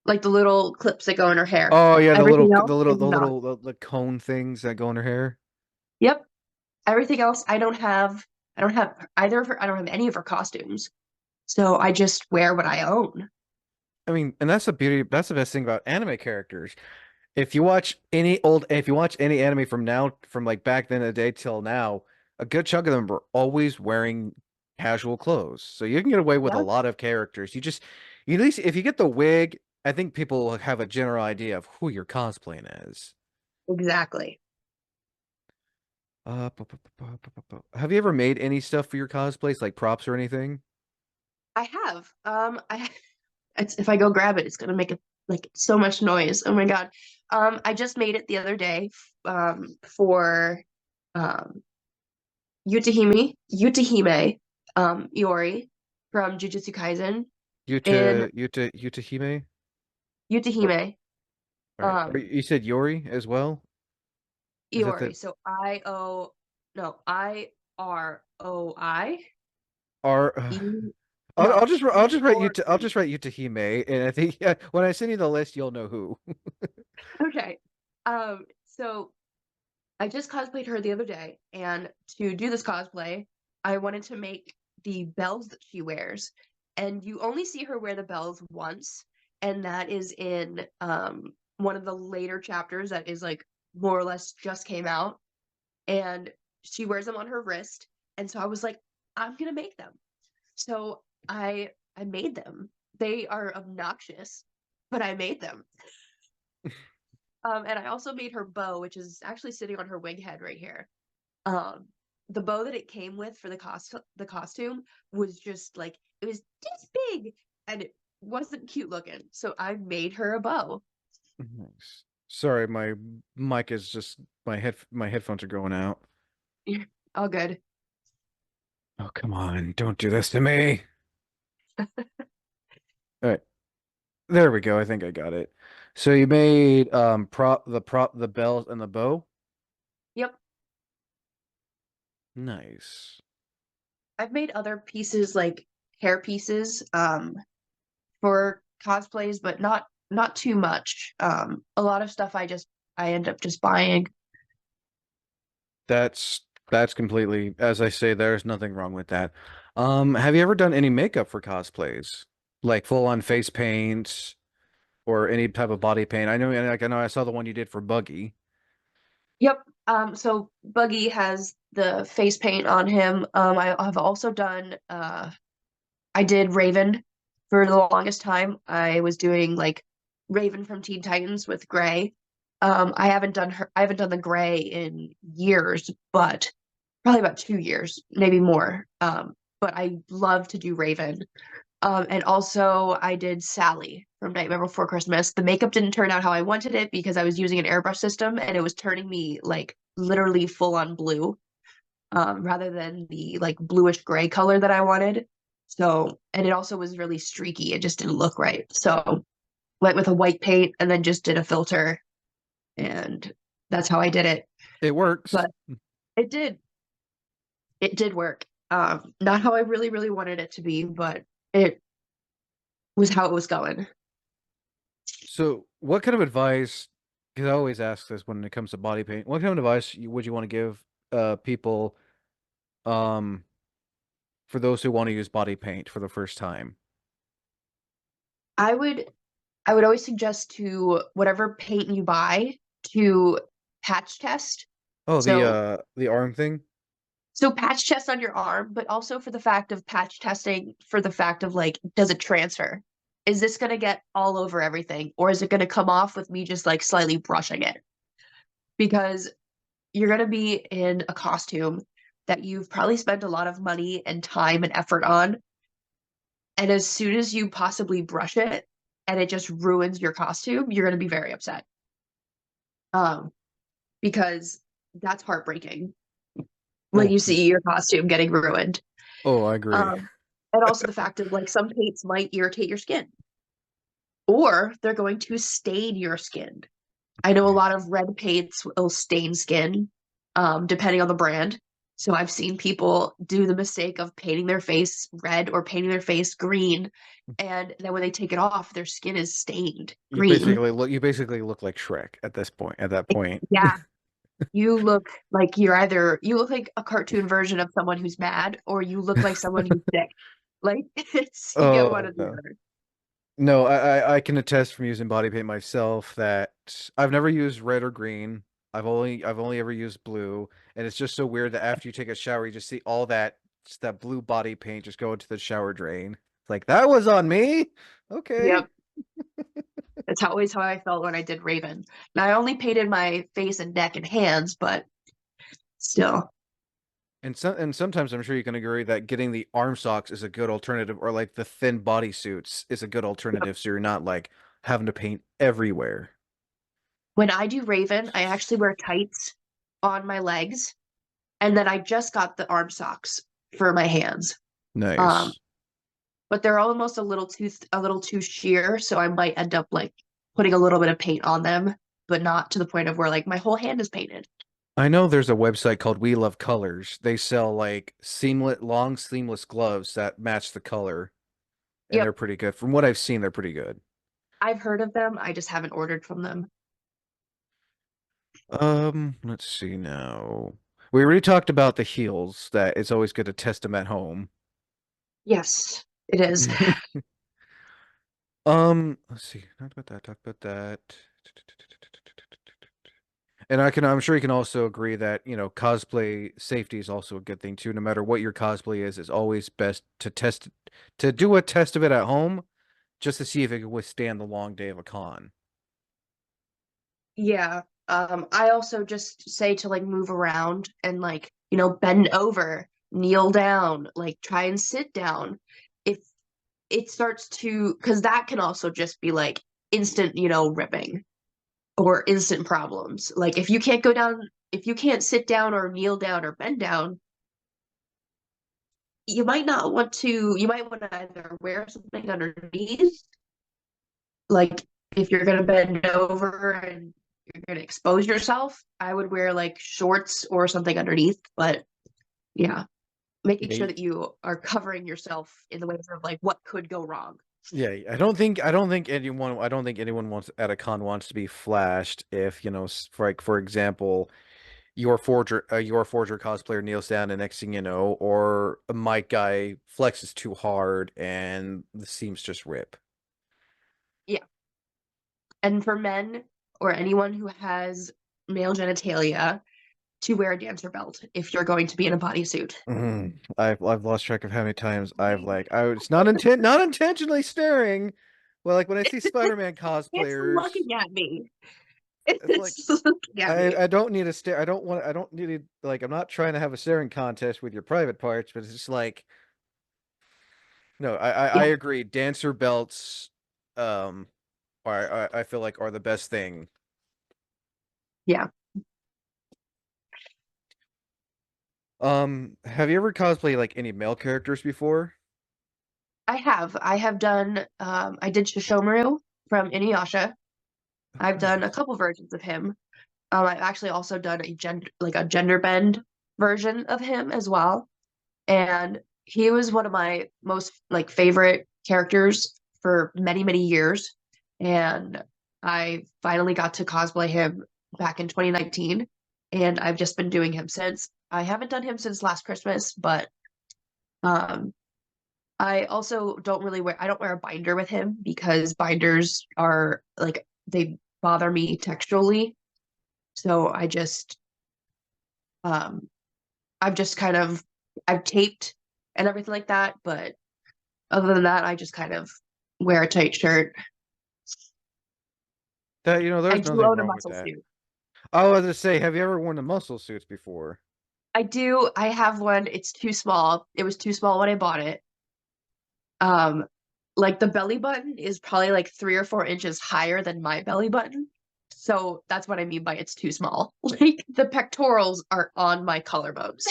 Speaker 2: Like the little clips that go in her hair.
Speaker 1: Oh yeah,
Speaker 2: Everything else is not.
Speaker 1: the cone things that go in her hair.
Speaker 2: Yep. Everything else I don't have either of her I don't have any of her costumes. So I just wear what I own.
Speaker 1: I mean, and that's the best thing about anime characters. If you watch any anime from now, from like back then in the day till now, a good chunk of them are always wearing casual clothes. So you can get away with a
Speaker 2: Yeah,
Speaker 1: lot of characters. At least if you get the wig, I think people will have a general idea of who you're cosplaying as.
Speaker 2: exactly.
Speaker 1: Have you ever made any stuff for your cosplays, like props or anything?
Speaker 2: I have. If I go grab it, it's gonna make like so much noise. Oh my God. I just made it the other day for um Yutahime Iori from Jujutsu Kaisen in
Speaker 1: Yutahime? Or,
Speaker 2: Yutahime.
Speaker 1: all right. You said Yori as well? Is that
Speaker 2: Iori.
Speaker 1: the
Speaker 2: So I-O, no, I-R-O-I.
Speaker 1: R?
Speaker 2: No,
Speaker 1: I'll
Speaker 2: Iori.
Speaker 1: just write you Tahime, and I think yeah, when I send you the list, you'll know who.
Speaker 2: Okay. So I just cosplayed her the other day, and to do this cosplay, I wanted to make the bells that she wears. And you only see her wear the bells once, and that is in one of the later chapters that is like more or less just came out. And she wears them on her wrist. And so I was like, I'm gonna make them. So I made them. They are obnoxious, but I made them. And I also made her bow, which is actually sitting on her wig head right here. Um, the bow that it came with for the costume was just like it was this big and it wasn't cute looking. So I made her a bow.
Speaker 1: Nice. Sorry, my mic is just my headphones are going out.
Speaker 2: All good.
Speaker 1: Oh, come on, don't do this to me. All right, there we go. I think I got it. So you made the bells and the bow.
Speaker 2: Yep.
Speaker 1: Nice.
Speaker 2: I've made other pieces like hair pieces for cosplays, but not too much. A lot of stuff I end up just buying.
Speaker 1: That's completely, as I say, there's nothing wrong with that. Have you ever done any makeup for cosplays? Like full on face paint or any type of body paint? I know I saw the one you did for Buggy.
Speaker 2: Yep. So Buggy has the face paint on him. I have also done I did Raven for the longest time. I was doing like Raven from Teen Titans with Gray. I haven't done the Gray in years, but probably about 2 years, maybe more. But I love to do Raven. And also I did Sally from Nightmare Before Christmas. The makeup didn't turn out how I wanted it because I was using an airbrush system and it was turning me like literally full on blue, rather than the like bluish gray color that I wanted. So, and it also was really streaky. It just didn't look right. So went with a white paint and then just did a filter and that's how I did it.
Speaker 1: It works.
Speaker 2: But it did, it did work. Not how I really, really wanted it to be, but it was how it was going.
Speaker 1: So, what kind of advice, because I always ask this when it comes to body paint, what kind of advice would you want to give people um for those who want to use body paint for the first time?
Speaker 2: I would I would always suggest to whatever paint you buy to patch test.
Speaker 1: Oh,
Speaker 2: So
Speaker 1: the arm thing?
Speaker 2: patch test on your arm, but also for the fact of patch testing for the fact of like, does it transfer? Is this gonna get all over everything, or is it gonna come off with me just like slightly brushing it? Because you're gonna be in a costume that you've probably spent a lot of money and time and effort on, and as soon as you possibly brush it and it just ruins your costume, you're gonna be very upset. Um, because that's heartbreaking when
Speaker 1: Oh,
Speaker 2: you see your costume getting ruined.
Speaker 1: oh, I agree.
Speaker 2: Um, and also the fact of like some paints might irritate your skin or they're going to stain your skin. I know a lot of red paints will stain skin, depending on the brand. So I've seen people do the mistake of painting their face red or painting their face green, and then when they take it off, their skin is stained green.
Speaker 1: You basically look like Shrek at that point.
Speaker 2: Yeah, you look like a cartoon version of someone who's mad, or you look like someone who's sick. Like it's you get one
Speaker 1: Oh
Speaker 2: or the
Speaker 1: no.
Speaker 2: other.
Speaker 1: No, I can attest from using body paint myself that I've never used red or green. I've only ever used blue, and it's just so weird that after you take a shower, you just see all that blue body paint just go into the shower drain. It's like that was on me. Okay.
Speaker 2: Yep. It's always how I felt when I did Raven. Now I only painted my face and neck and hands, but still.
Speaker 1: And sometimes I'm sure you can agree that getting the arm socks is a good alternative, or like the thin bodysuits is a good
Speaker 2: Yep.
Speaker 1: alternative, so you're not like having to paint everywhere.
Speaker 2: When I do Raven, I actually wear tights on my legs, and then I just got the arm socks for my hands. Um,
Speaker 1: Nice.
Speaker 2: but they're almost a little too sheer, so I might end up like putting a little bit of paint on them, but not to the point of where like my whole hand is painted.
Speaker 1: I know there's a website called We Love Colors. They sell like seamless, long seamless gloves that match the color, and they're
Speaker 2: Yep,
Speaker 1: pretty good. From what I've seen, they're pretty good.
Speaker 2: I've heard of them. I just haven't ordered from them.
Speaker 1: Let's see now. We already talked about the heels, that it's always good to test them at home.
Speaker 2: Yes, it is.
Speaker 1: Let's see. Talk about that. Talk about that. And I'm sure you can also agree that, cosplay safety is also a good thing too. No matter what your cosplay is, it's always best to do a test of it at home just to see if it can withstand the long day of a con.
Speaker 2: Yeah. I also just say to like move around and like, bend over, kneel down, like try and sit down. If it starts to, because that can also just be like instant, ripping or instant problems. Like if you can't sit down or kneel down or bend down, you might want to either wear something underneath, like if you're gonna bend over and you're gonna expose yourself, I would wear like shorts or something underneath. But yeah, making sure
Speaker 1: Yeah,
Speaker 2: that you are covering yourself in the ways of like what could go wrong.
Speaker 1: yeah. I don't think anyone wants at a con wants to be flashed if, for example, your Forger cosplayer kneels down and next thing you know, or a mic guy flexes too hard and the seams just rip.
Speaker 2: Yeah. And for men or anyone who has male genitalia, to wear a dancer belt if you're going to be in a bodysuit.
Speaker 1: I've lost track of how many times I was not intentionally staring. Well, like when I see Spider-Man
Speaker 2: It's
Speaker 1: cosplayers,
Speaker 2: looking at me.
Speaker 1: it's like
Speaker 2: It's looking at me.
Speaker 1: I don't need to stare. I don't need to like I'm not trying to have a staring contest with your private parts, but it's just like no, I
Speaker 2: Yeah,
Speaker 1: agree. Dancer belts um I feel like are the best thing.
Speaker 2: yeah.
Speaker 1: Have you ever cosplayed like any male characters before?
Speaker 2: I have. I have done I did Shishomaru from Inuyasha.
Speaker 1: Oh,
Speaker 2: I've done a
Speaker 1: nice.
Speaker 2: couple versions of him. I've actually also done a gender bend version of him as well. And he was one of my most like favorite characters for many, many years. And I finally got to cosplay him back in 2019. And I've just been doing him since. I haven't done him since last Christmas, but um I also I don't wear a binder with him because binders are like they bother me textually. So um I've just kind of I've taped and everything like that, but other than that, I just kind of wear a tight shirt.
Speaker 1: That
Speaker 2: I
Speaker 1: there's
Speaker 2: do
Speaker 1: nothing
Speaker 2: own a
Speaker 1: wrong with
Speaker 2: muscle
Speaker 1: that.
Speaker 2: suit.
Speaker 1: I was to say, have you ever worn the muscle suits before?
Speaker 2: I do. I have one. It's too small. It was too small when I bought it. Um, like the belly button is probably like 3 or 4 inches higher than my belly button. So that's what I mean by it's too small. Like the pectorals are on my collarbones.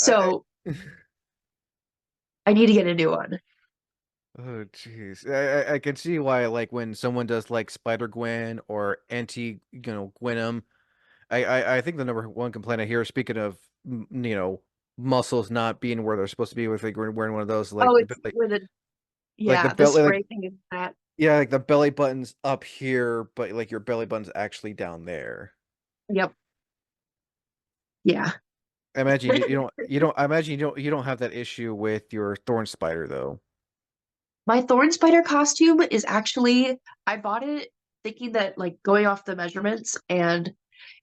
Speaker 1: I,
Speaker 2: So I need to get a new one.
Speaker 1: oh jeez, I can see why like when someone does like Spider Gwen or anti Gwenum, I think the number one complaint I hear, speaking of muscles not being where they're supposed to be with like wearing one of those
Speaker 2: Oh, it's with a
Speaker 1: like the
Speaker 2: yeah, the
Speaker 1: belly
Speaker 2: spray
Speaker 1: like
Speaker 2: thing is that.
Speaker 1: yeah, like the belly button's up here, but like your belly button's actually down there.
Speaker 2: Yep. Yeah.
Speaker 1: I imagine you don't I imagine you don't have that issue with your thorn spider though.
Speaker 2: My thorn spider costume is actually, I bought it thinking that like going off the measurements, and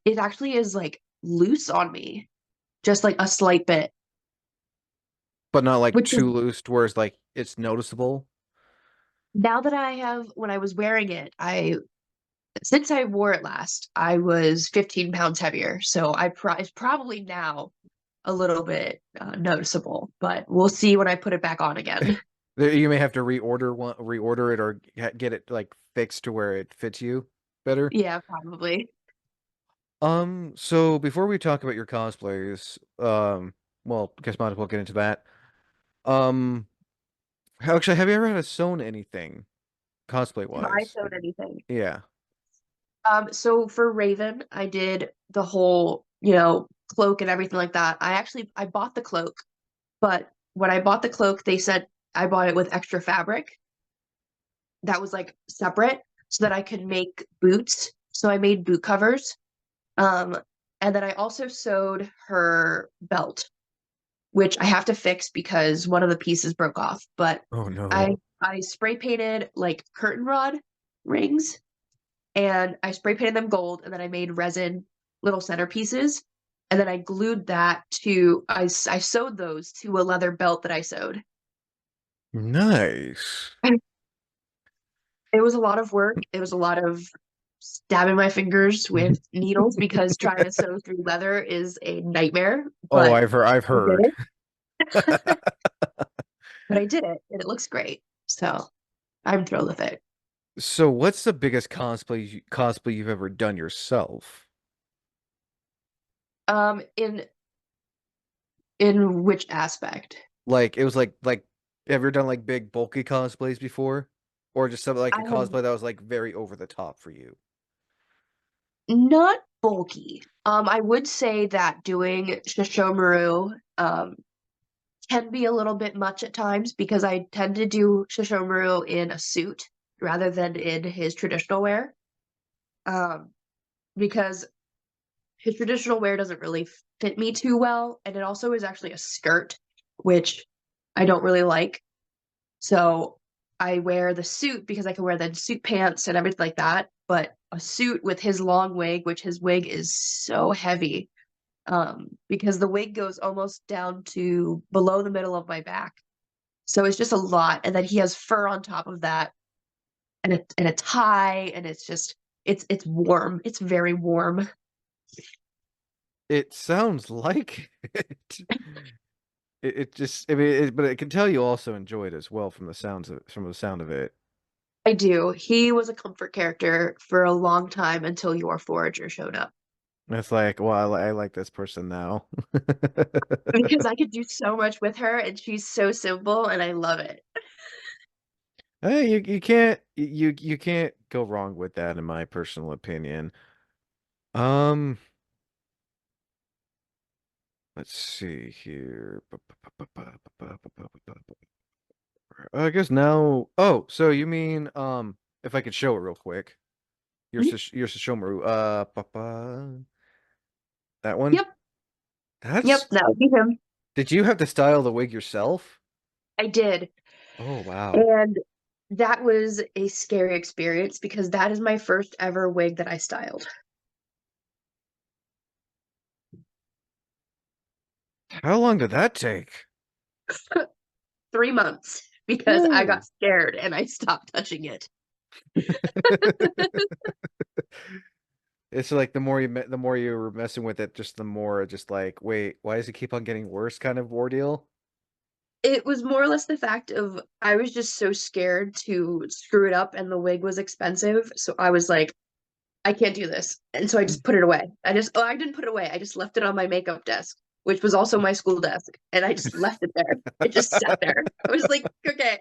Speaker 2: it actually is like loose on me, just like a slight bit,
Speaker 1: But not like
Speaker 2: which is
Speaker 1: too loose to where it's like it's noticeable.
Speaker 2: now that when I was wearing it, since I wore it last, I was 15 pounds heavier. So it's probably now a little bit noticeable, but we'll see when I put it back on again.
Speaker 1: You may have to reorder it or get it like fixed to where it fits you better.
Speaker 2: Yeah, probably.
Speaker 1: So before we talk about your cosplays, well, guess might as well get into that. Um, actually, have you ever had to sewn anything cosplay
Speaker 2: Have I
Speaker 1: wise?
Speaker 2: sewed anything?
Speaker 1: Yeah.
Speaker 2: So for Raven, I did the whole, cloak and everything like that. I bought the cloak, but when I bought the cloak, they said I bought it with extra fabric that was like separate so that I could make boots. So I made boot covers. Um, and then I also sewed her belt, which I have to fix because one of the pieces broke off. But
Speaker 1: Oh no.
Speaker 2: I spray painted like curtain rod rings and I spray painted them gold and then I made resin little centerpieces and then I glued that to I sewed those to a leather belt that I sewed.
Speaker 1: Nice.
Speaker 2: It was a lot of work. It was a lot of stabbing my fingers with needles because trying to sew through leather is a nightmare,
Speaker 1: Oh,
Speaker 2: but
Speaker 1: I've
Speaker 2: I did
Speaker 1: heard.
Speaker 2: it. But I did it and it looks great. So I'm thrilled with it.
Speaker 1: So, what's the biggest cosplay you've ever done yourself?
Speaker 2: In which aspect?
Speaker 1: Like, it was like, have you ever done like big bulky cosplays before, or just something like
Speaker 2: I
Speaker 1: a
Speaker 2: have
Speaker 1: cosplay that was like very over the top for you?
Speaker 2: not bulky. I would say that doing Shishomaru can be a little bit much at times because I tend to do Shishomaru in a suit rather than in his traditional wear. Um, because his traditional wear doesn't really fit me too well, and it also is actually a skirt, which I don't really like. So I wear the suit because I can wear the suit pants and everything like that. But a suit with his long wig, which his wig is so heavy, because the wig goes almost down to below the middle of my back. So it's just a lot. And then he has fur on top of that and a tie, and it's just it's warm. It's very warm.
Speaker 1: It sounds like it. It just, I mean, but I can tell you also enjoy it as well from the sound of it.
Speaker 2: I do. He was a comfort character for a long time until Yor Forger showed up.
Speaker 1: It's like, well, I like this person now.
Speaker 2: Because I could do so much with her and she's so simple and I love it.
Speaker 1: Hey, you can't go wrong with that in my personal opinion. Um, let's see here. I guess now. Oh, so you mean if I could show it real quick,
Speaker 2: Mhm.
Speaker 1: Your Sesshomaru. That one.
Speaker 2: Yep,
Speaker 1: That's.
Speaker 2: yep, that would be him.
Speaker 1: Did you have to style the wig yourself?
Speaker 2: I did.
Speaker 1: Oh wow.
Speaker 2: And that was a scary experience because that is my first ever wig that I styled.
Speaker 1: How long did that take?
Speaker 2: 3 months because I got
Speaker 1: Woo.
Speaker 2: scared and I stopped touching it.
Speaker 1: It's like the more you were messing with it, just the more just like, wait, why does it keep on getting worse kind of ordeal?
Speaker 2: It was more or less the fact of I was just so scared to screw it up and the wig was expensive. So I was like, I can't do this. And so I just put it away. I didn't put it away. I just left it on my makeup desk, which was also my school desk. And I just left it there. It just sat there. I was like, okay,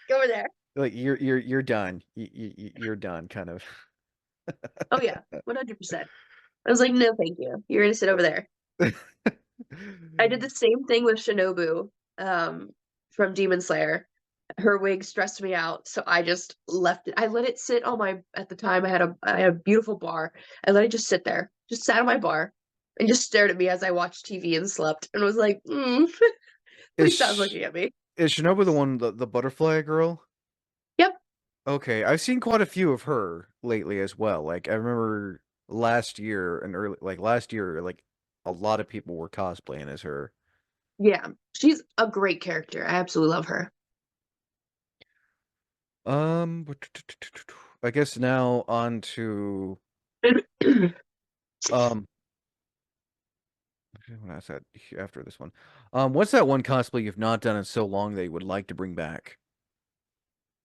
Speaker 2: go over there.
Speaker 1: Like you're done. You're done, kind of.
Speaker 2: Oh, yeah, 100%. I was like, no, thank you. You're going to sit over there. I did the same thing with Shinobu um, from Demon Slayer. Her wig stressed me out, so I just left it. I let it sit on my, at the time, I had a beautiful bar. I let it just sit there, just sat on my bar and just stared at me as I watched TV and slept and was like, please stop
Speaker 1: Is
Speaker 2: looking at me.
Speaker 1: is Shinobu the one the butterfly girl?
Speaker 2: Yep.
Speaker 1: Okay, I've seen quite a few of her lately as well. Like I remember last year, like a lot of people were cosplaying as her.
Speaker 2: Yeah. She's a great character. I absolutely love her.
Speaker 1: Um, I guess now on to um what I said after this one. What's that one cosplay you've not done in so long that you would like to bring back?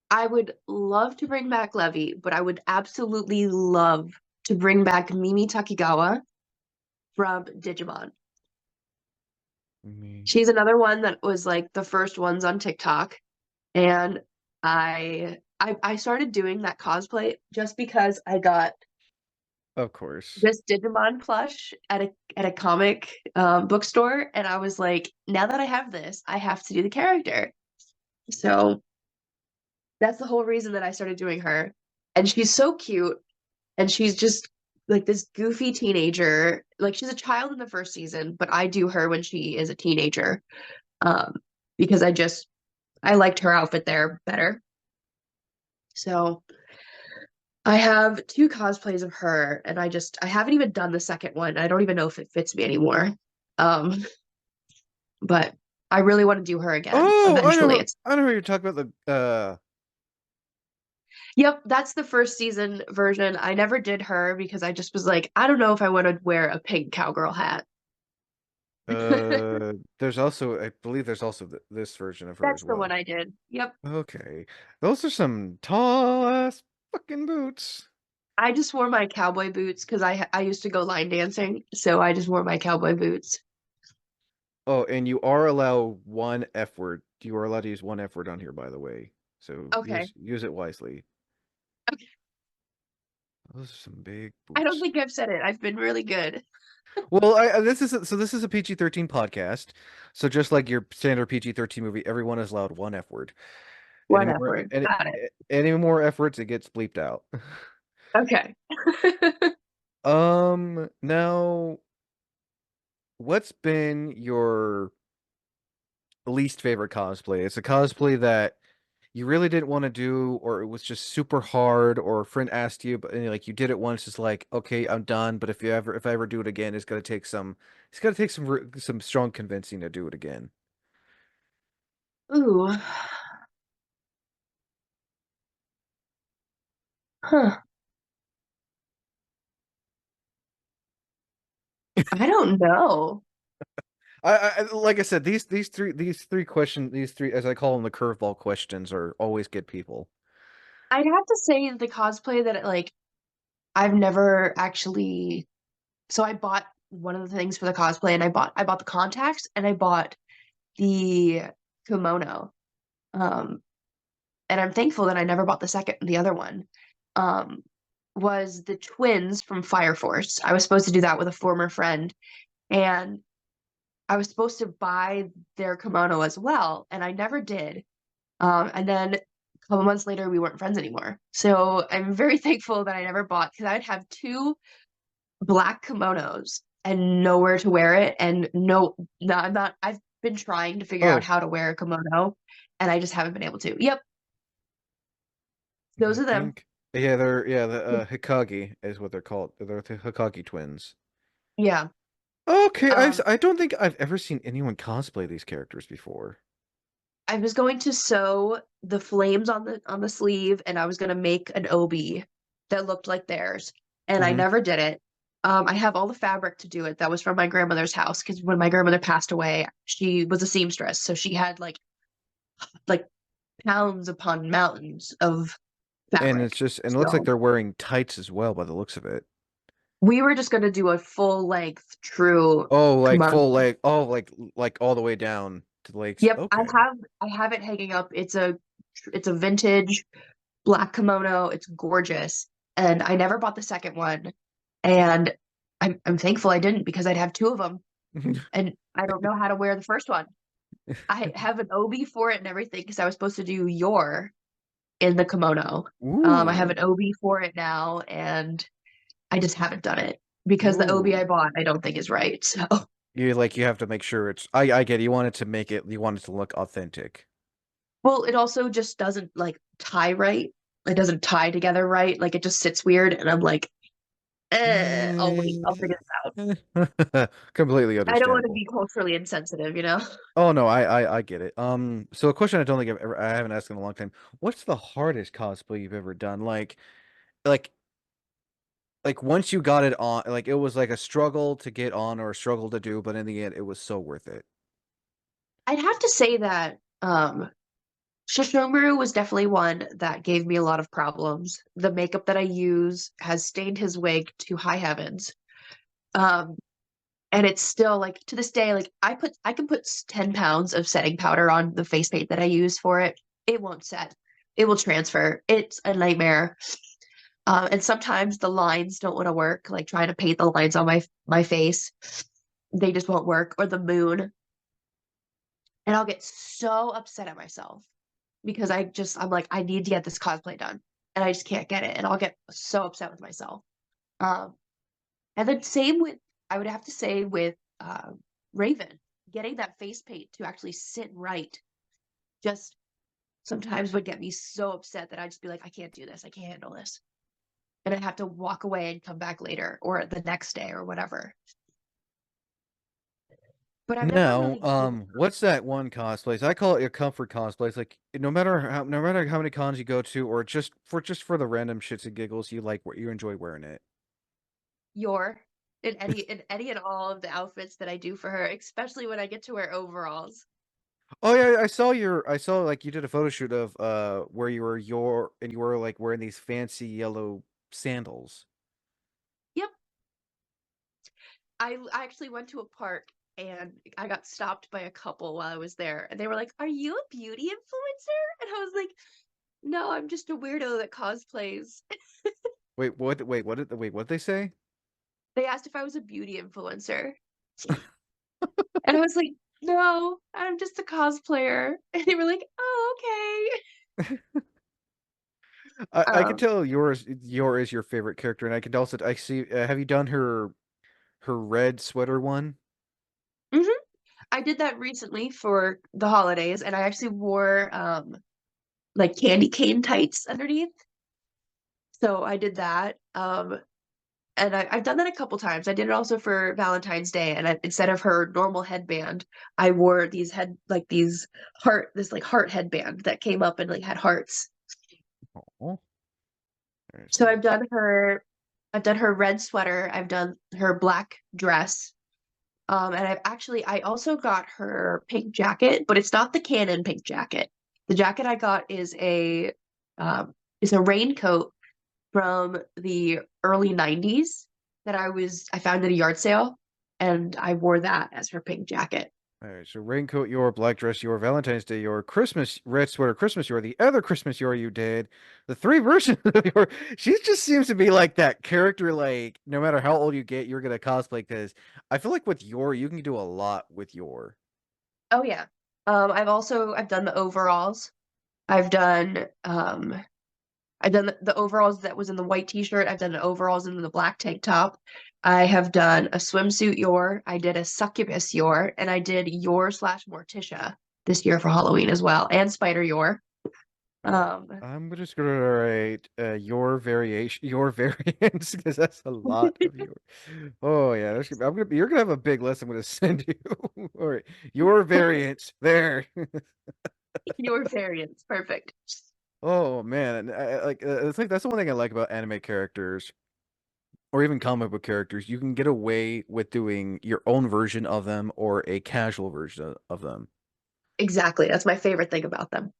Speaker 2: I would love to bring back Levy, but I would absolutely love to bring back Mimi Takigawa from Digimon.
Speaker 1: Me.
Speaker 2: She's another one that was like the first ones on TikTok, and I started doing that cosplay just because I got
Speaker 1: Of course.
Speaker 2: this Digimon plush at a comic bookstore, and I was like, now that I have this, I have to do the character. So that's the whole reason that I started doing her. And she's so cute, and she's just like this goofy teenager. Like she's a child in the first season, but I do her when she is a teenager. Um, because I liked her outfit there better. So I have two cosplays of her, and I haven't even done the second one. I don't even know if it fits me anymore. Um, but I really want to do her again
Speaker 1: Oh,
Speaker 2: eventually. It's
Speaker 1: I know what you're talking about the
Speaker 2: Yep, that's the first season version. I never did her because I just was like, I don't know if I want to wear a pink cowgirl hat.
Speaker 1: there's also I believe there's also this version of her as
Speaker 2: That's the one
Speaker 1: well.
Speaker 2: I did. Yep.
Speaker 1: Okay. Those are some tall ass fucking boots.
Speaker 2: I just wore my cowboy boots because I used to go line dancing, so I just wore my cowboy boots.
Speaker 1: Oh, and you are allowed one F word. You are allowed to use one F word on here, by the way. So
Speaker 2: Okay.
Speaker 1: use it wisely.
Speaker 2: Okay.
Speaker 1: Those are some big
Speaker 2: I don't
Speaker 1: boots.
Speaker 2: think I've said it. I've been really good.
Speaker 1: Well, this is a PG-13 podcast. So just like your standard PG-13 movie, everyone is allowed one F word.
Speaker 2: Whatever. Got it.
Speaker 1: Any more F words, it gets bleeped out.
Speaker 2: Okay.
Speaker 1: Now, what's been your least favorite cosplay? It's a cosplay that you really didn't want to do, or it was just super hard, or a friend asked you, but and, like you did it once, it's like, okay, I'm done. But if I ever do it again, it's gonna take some strong convincing to do it again.
Speaker 2: Ooh. Huh. I don't know.
Speaker 1: Like I said, these three questions, these three, as I call them, the curveball questions, are always get people.
Speaker 2: I'd have to say the cosplay that like I've never actually so I bought one of the things for the cosplay and I bought the contacts and I bought the kimono. Um and I'm thankful that I never bought the other one. Um was the twins from Fire Force. I was supposed to do that with a former friend and I was supposed to buy their kimono as well and I never did. And then a couple months later we weren't friends anymore. So I'm very thankful that I never bought because I'd have two black kimonos and nowhere to wear it and no I'm not I've been trying to figure out
Speaker 1: Oh,
Speaker 2: how to wear a kimono and I just haven't been able to. Yep,
Speaker 1: I
Speaker 2: those are them.
Speaker 1: think yeah the Hikage is what they're called. They're the Hikage twins.
Speaker 2: Yeah.
Speaker 1: Okay,
Speaker 2: Um
Speaker 1: I don't think I've ever seen anyone cosplay these characters before.
Speaker 2: I was going to sew the flames on the sleeve and I was going to make an obi that looked like theirs and I
Speaker 1: Hmm.
Speaker 2: never did it. I have all the fabric to do it. That was from my grandmother's house because when my grandmother passed away, she was a seamstress, so she had like pounds upon mountains of
Speaker 1: And
Speaker 2: fabric.
Speaker 1: and it looks like
Speaker 2: So
Speaker 1: they're wearing tights as well by the looks of it.
Speaker 2: we were just gonna do a full length true
Speaker 1: Oh, like
Speaker 2: kimono.
Speaker 1: full leg. Oh, like all the way down to the legs.
Speaker 2: Yep,
Speaker 1: Okay.
Speaker 2: I have it hanging up. It's a vintage black kimono. It's gorgeous. And I never bought the second one. And I'm thankful I didn't because I'd have two of them. And I don't know how to wear the first one. I have an obi for it and everything because I was supposed to do Yor in the kimono. I have
Speaker 1: Ooh.
Speaker 2: an obi for it now and I just haven't done it because the obi I
Speaker 1: Ooh.
Speaker 2: bought I don't think is right. So
Speaker 1: You have to make sure it's I get it. You want it to look authentic.
Speaker 2: well, it also just doesn't like tie right. It doesn't tie together right. Like it just sits weird, and I'm like, I'll wait. I'll figure this out.
Speaker 1: Completely
Speaker 2: I don't want to
Speaker 1: understandable.
Speaker 2: be culturally insensitive, you know?
Speaker 1: Oh no, I get it. So a question I don't think I haven't asked in a long time. What's the hardest cosplay you've ever done? Like like once you got it on, like it was like a struggle to get on or a struggle to do, but in the end it was so worth it.
Speaker 2: I'd have to say that Shishomaru was definitely one that gave me a lot of problems. The makeup that I use has stained his wig to high heavens. Um, and it's still like to this day, like I can put 10 pounds of setting powder on the face paint that I use for it. It won't set. It will transfer. It's a nightmare. And sometimes the lines don't want to work, like trying to paint the lines on my face. They just won't work, or the moon. And I'll get so upset at myself because I'm like, I need to get this cosplay done. And I just can't get it. And I'll get so upset with myself. Um, and then same with, I would have to say with Raven, getting that face paint to actually sit right just sometimes would get me so upset that I'd just be like, I can't do this. I can't handle this. And I'd have to walk away and come back later or the next day or whatever. But I've never
Speaker 1: Now,
Speaker 2: really given.
Speaker 1: what's that one cosplays? I call it a comfort cosplay. It's like no matter how many cons you go to, or just for the random shits and giggles, you like what you enjoy wearing it.
Speaker 2: Yor in any and all of the outfits that I do for her, especially when I get to wear overalls.
Speaker 1: Oh yeah, I saw like you did a photo shoot of where you were like wearing these fancy yellow sandals.
Speaker 2: Yep. I actually went to a park and I got stopped by a couple while I was there, and they were like, "Are you a beauty influencer?" And I was like, "No, I'm just a weirdo that cosplays."
Speaker 1: Wait, what? Wait, what did they say?
Speaker 2: They asked if I was a beauty influencer, and I was like, "No, I'm just a cosplayer." And they were like, "Oh, okay."
Speaker 1: I can tell yours is your favorite character, and I can also I see. Have you done her red sweater one?
Speaker 2: Mhm. I did that recently for the holidays, and I actually wore like candy cane tights underneath. So I did that. And I've done that a couple times. I did it also for Valentine's Day, and instead of her normal headband, I wore these this like heart headband that came up and like had hearts.
Speaker 1: Oh, very
Speaker 2: So
Speaker 1: sweet.
Speaker 2: I've done her red sweater, I've done her black dress, and I also got her pink jacket, but it's not the Canon pink jacket. The jacket I got is a raincoat from the early 90s that I found at a yard sale, and I wore that as her pink jacket.
Speaker 1: All right, so raincoat, your black dress, your Valentine's Day, your Christmas red sweater, Christmas your the other Christmas you did, the three versions of your. She just seems to be like that character. Like no matter how old you get, you're gonna cosplay because I feel like with your you can do a lot with your.
Speaker 2: Oh yeah. I've done the overalls. I've done I've done the overalls that was in the white t-shirt. I've done the overalls in the black tank top. I have done a swimsuit Yor. I did a succubus Yor, and I did Yor slash Morticia this year for Halloween as well, and Spider Yor.
Speaker 1: All right,
Speaker 2: Um,
Speaker 1: I'm just gonna write your variation, your variants because that's a lot of your. Oh yeah, you're gonna have a big list. I'm gonna send you. All right, your variants there.
Speaker 2: Yor variants, perfect.
Speaker 1: Oh man, like it's like that's the one thing I like about anime characters or even comic book characters. You can get away with doing your own version of them or a casual version of them.
Speaker 2: Exactly. That's my favorite thing about them.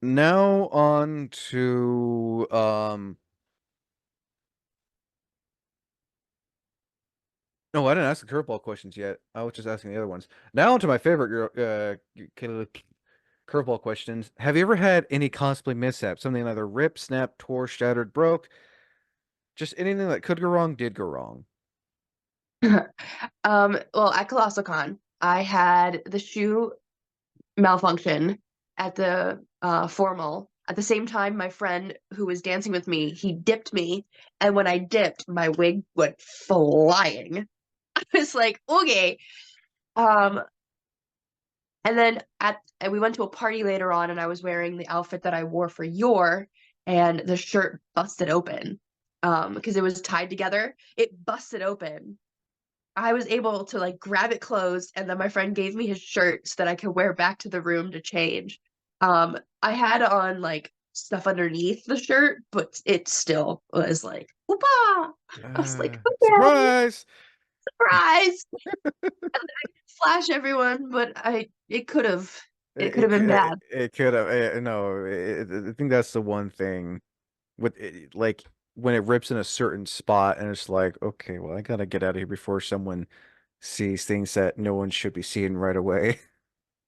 Speaker 1: Now on to No, I didn't ask the curveball questions yet. I was just asking the other ones. Now on to my favorite curveball questions. Have you ever had any cosplay mishap? Something either ripped, snapped, tore, shattered, broke? Just anything that could go wrong, did go wrong.
Speaker 2: Well, at Colossal Con, I had the shoe malfunction at the formal. At the same time, my friend who was dancing with me, he dipped me, and when I dipped, my wig went flying. I was like, okay. Um, and we went to a party later on, and I was wearing the outfit that I wore for Yor, and the shirt busted open. Because it was tied together. It busted open. I was able to like grab it closed, and then my friend gave me his shirt so that I could wear back to the room to change. I had on like stuff underneath the shirt, but it still was like, "Whoopah!" I was like, "Okay,
Speaker 1: Surprise!
Speaker 2: surprise!" Flash everyone, but I it could have been bad.
Speaker 1: It could have no. I think that's the one thing with it, like when it rips in a certain spot, and it's like, okay, well, I gotta get out of here before someone sees things that no one should be seeing right away.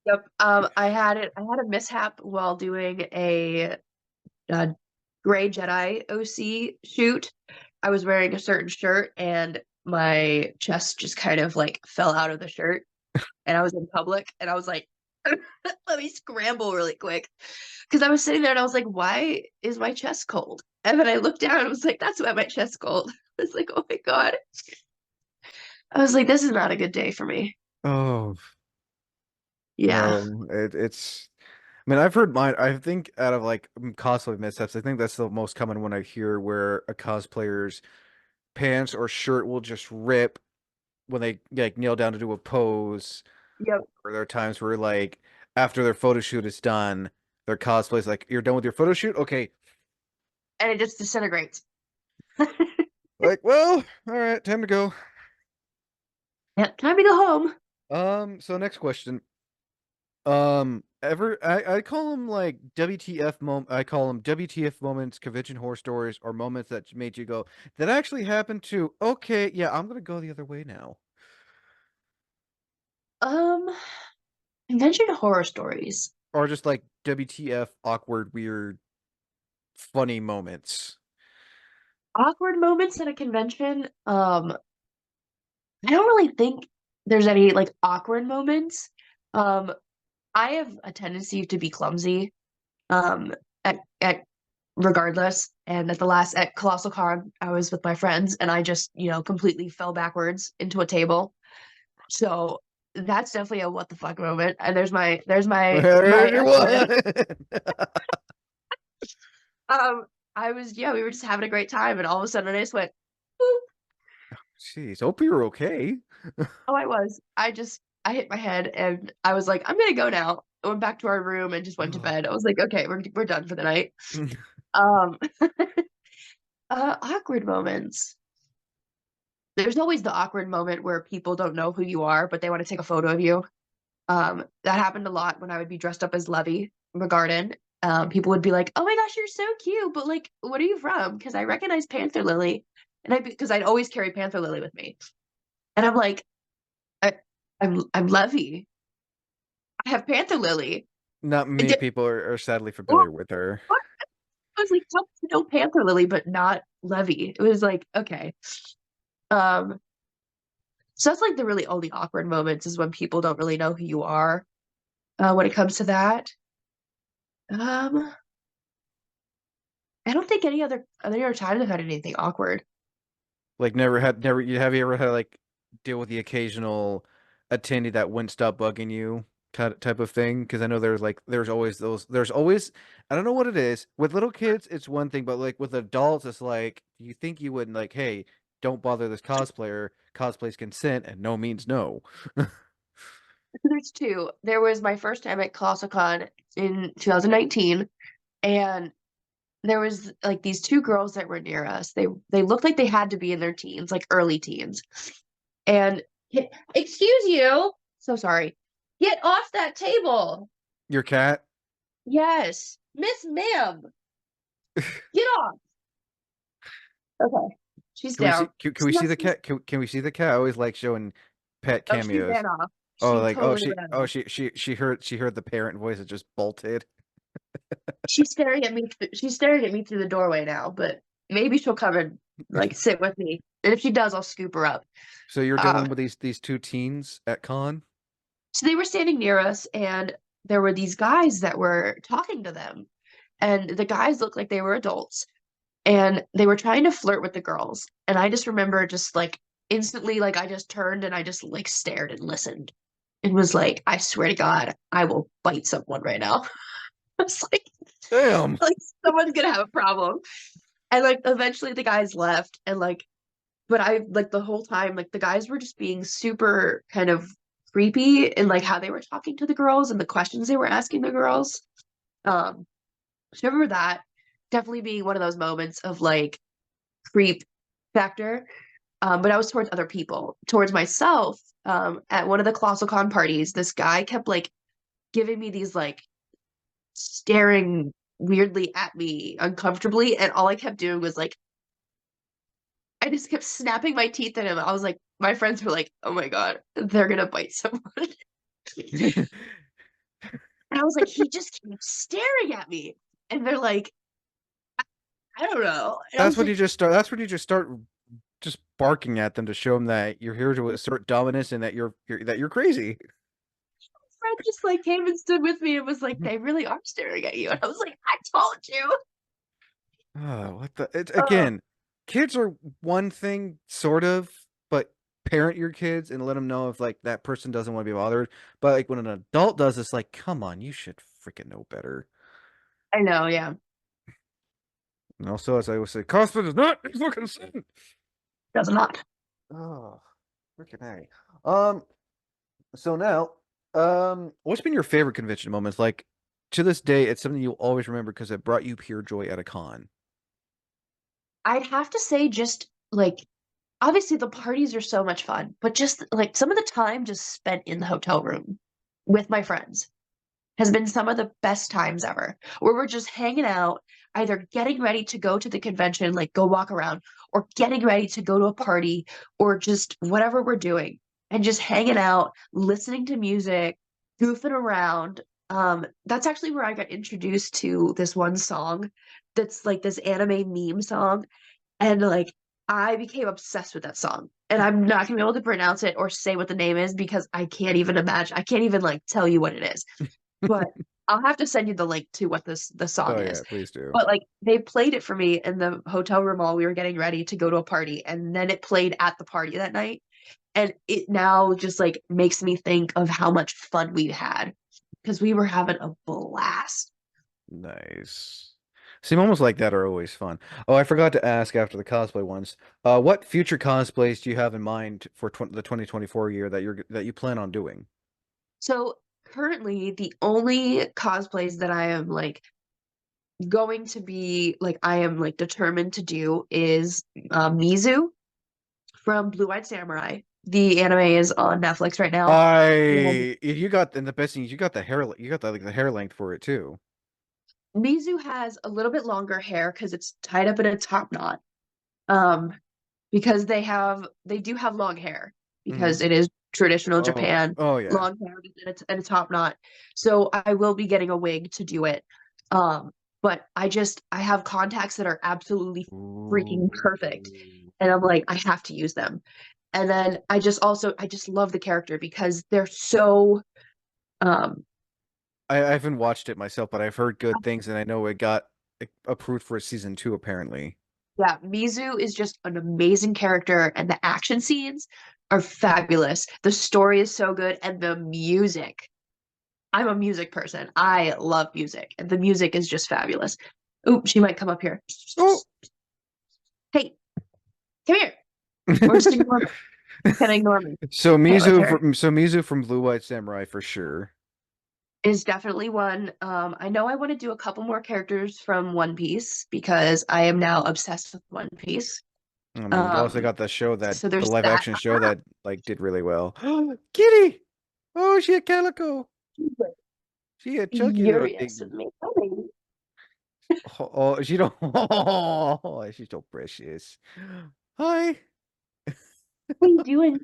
Speaker 2: Yep. I had a mishap while doing a Gray Jedi OC shoot. I was wearing a certain shirt and my chest just kind of like fell out of the shirt and I was in public and I was like, let me scramble really quick. Because I was sitting there and I was like, why is my chest cold? And then I looked down and I was like, that's why my chest's cold. I was like, oh my God. I was like, this is not a good day for me.
Speaker 1: Oh
Speaker 2: Yeah.
Speaker 1: no, it's. I mean, I've heard mine. I think out of like cosplay mishaps, I think that's the most common one I hear where a cosplayer's pants or shirt will just rip when they like kneel down to do a pose.
Speaker 2: Yep.
Speaker 1: Or there are times where like after their photo shoot is done, their cosplay's like, "You're done with your photo shoot? Okay."
Speaker 2: And it just disintegrates.
Speaker 1: Like, well, all right, time to go.
Speaker 2: Yeah, time to go home.
Speaker 1: So next question. I call them like I call them WTF moments, convention horror stories, or moments that made you go, that actually happened to, okay, yeah, I'm gonna go the other way now.
Speaker 2: Um, Convention horror stories.
Speaker 1: Or just like WTF awkward, weird, funny moments.
Speaker 2: Awkward moments at a convention. I don't really think there's any like awkward moments. Um, I have a tendency to be clumsy. At regardless. And at Colossal Con, I was with my friends and I just, completely fell backwards into a table. So that's definitely a what the fuck moment. And there's my
Speaker 1: There's
Speaker 2: ex-husband.
Speaker 1: one.
Speaker 2: Um, we were just having a great time, and all of a sudden I just went, boop.
Speaker 1: Jeez, hope you're okay.
Speaker 2: Oh, I hit my head and I was like, I'm gonna go now. I went back to our room and just went to bed. I was like, okay, we're done for the night. Um, Awkward moments. There's always the awkward moment where people don't know who you are, but they want to take a photo of you. That happened a lot when I would be dressed up as Levy from a garden. People would be like, "Oh my gosh, you're so cute!" But like, what are you from? Because I recognize Panther Lily, and because I'd always carry Panther Lily with me, and I'm like, I, I'm Levy. I have Panther Lily.
Speaker 1: Not
Speaker 2: And
Speaker 1: many people are sadly
Speaker 2: well,
Speaker 1: familiar with her.
Speaker 2: I was like, how do you know Panther Lily, but not Levy? It was like, okay. Um, so that's like the really only awkward moments is when people don't really know who you are. When it comes to that, um, I don't think any other time I've had anything awkward.
Speaker 1: Like have you ever had like deal with the occasional attendee that wouldn't stop bugging you kind of type of thing? Because I know there's always I don't know what it is. With little kids, it's one thing, but like with adults, it's like you think you wouldn't like, hey, don't bother this cosplayer. Cosplay's consent and no means no.
Speaker 2: There's two. There was my first time at ClassiCon in 2019, and there was like these two girls that were near us. They looked like they had to be in their teens, like early teens. And excuse you, so sorry. Get off that table.
Speaker 1: Your cat?
Speaker 2: Yes, Miss Ma'am, get off. Okay, she's
Speaker 1: Can we see
Speaker 2: down.
Speaker 1: can we
Speaker 2: She
Speaker 1: see
Speaker 2: has
Speaker 1: the cat? Can we see the cat? I always like showing pet
Speaker 2: Oh, she
Speaker 1: cameos.
Speaker 2: ran off.
Speaker 1: Oh,
Speaker 2: She totally ran off.
Speaker 1: she heard the parent voice that just bolted.
Speaker 2: She's staring at me through the doorway now, but maybe she'll come and like sit with me. And if she does, I'll scoop her up.
Speaker 1: So you're
Speaker 2: Um,
Speaker 1: dealing with these two teens at con?
Speaker 2: so they were standing near us, and there were these guys that were talking to them, and the guys looked like they were adults, and they were trying to flirt with the girls. And I just remember just like instantly, like I just turned and I just like stared and listened. It was like, I swear to God, I will bite someone right now. I was
Speaker 1: Damn.
Speaker 2: like someone's gonna have a problem. And like eventually the guys left and like but I like the whole time like the guys were just being super kind of creepy in like how they were talking to the girls and the questions they were asking the girls. So I remember that definitely being one of those moments of like creep factor. But I was towards other people. Towards myself, at one of the Colossal Con parties, this guy kept like giving me these like staring weirdly at me uncomfortably, and all I kept doing was like I just kept snapping my teeth at him. I was like, my friends were like, "Oh my God, they're gonna bite someone." And I was like, he just keeps staring at me. And they're like, I don't know. And I was like,
Speaker 1: That's when you just start just barking at them to show them that you're here to assert dominance and that you're crazy.
Speaker 2: friend just like came and stood with me and was like, they really are staring at you. And I was like, I told you.
Speaker 1: Oh, what the? It's
Speaker 2: Oh,
Speaker 1: again, kids are one thing, sort of, but parent your kids and let them know if like that person doesn't want to be bothered. But like when an adult does, it's like, come on, you should freaking know better.
Speaker 2: I know, yeah.
Speaker 1: And also, as I always say, cosplay does not equal consent.
Speaker 2: Does not.
Speaker 1: Oh, freaking A. So now, what's been your favorite convention moments? Like to this day, it's something you'll always remember because it brought you pure joy at a con.
Speaker 2: I'd have to say just like obviously the parties are so much fun, but just like some of the time just spent in the hotel room with my friends has been some of the best times ever, where we're just hanging out, either getting ready to go to the convention, like go walk around, or getting ready to go to a party, or just whatever we're doing, and just hanging out, listening to music, goofing around. That's actually where I got introduced to this one song that's like this anime meme song. And like I became obsessed with that song. And I'm not gonna be able to pronounce it or say what the name is because I can't even imagine. I can't even like tell you what it is, but I'll have to send you the link to what the
Speaker 1: Oh
Speaker 2: song
Speaker 1: yeah,
Speaker 2: is.
Speaker 1: please do.
Speaker 2: But like they played it for me in the hotel room while we were getting ready to go to a party, and then it played at the party that night. And it now just like makes me think of how much fun we had because we were having a blast.
Speaker 1: Nice. See, moments like that are always fun. Oh, I forgot to ask after the cosplay ones. What future cosplays do you have in mind for tw the 2024 year that you plan on doing?
Speaker 2: So currently the only cosplays that I am like going to be like I am like determined to do is Mizu from Blue Eyed Samurai. The anime is on Netflix right now. And
Speaker 1: You got, and the best thing is you got the like the hair length for it too.
Speaker 2: Mizu has a little bit longer hair because it's tied up in a top knot. Um, because they do have long hair
Speaker 1: Hmm.
Speaker 2: because it is traditional
Speaker 1: Oh,
Speaker 2: Japan,
Speaker 1: oh yeah.
Speaker 2: long hair and a top knot. So I will be getting a wig to do it. But I have contacts that are absolutely freaking
Speaker 1: Ooh.
Speaker 2: perfect, and I'm like I have to use them. And then I just love the character because they're so um
Speaker 1: I haven't watched it myself, but I've heard good things, and I know it got approved for a season 2 apparently.
Speaker 2: yeah, Mizu is just an amazing character, and the action scenes are fabulous. The story is so good, and the music. I'm a music person. I love music, and the music is just fabulous. Oop, she might come up here.
Speaker 1: Oh.
Speaker 2: Hey, come here. Or just ignore me. Can ignore me. Play with her.
Speaker 1: So Mizu from Blue White Samurai for sure.
Speaker 2: Is definitely one. I know I want to do a couple more characters from One Piece because I am now obsessed with One Piece.
Speaker 1: I mean, you also
Speaker 2: Um,
Speaker 1: got the
Speaker 2: so there's
Speaker 1: live
Speaker 2: that.
Speaker 1: action show that like did really well. Kitty! Oh, she a calico. She a chunky little
Speaker 2: Furious
Speaker 1: thing.
Speaker 2: with me. Oh, baby.
Speaker 1: Oh, oh, she don't. Oh, she's so precious. Hi.
Speaker 2: What are you doing?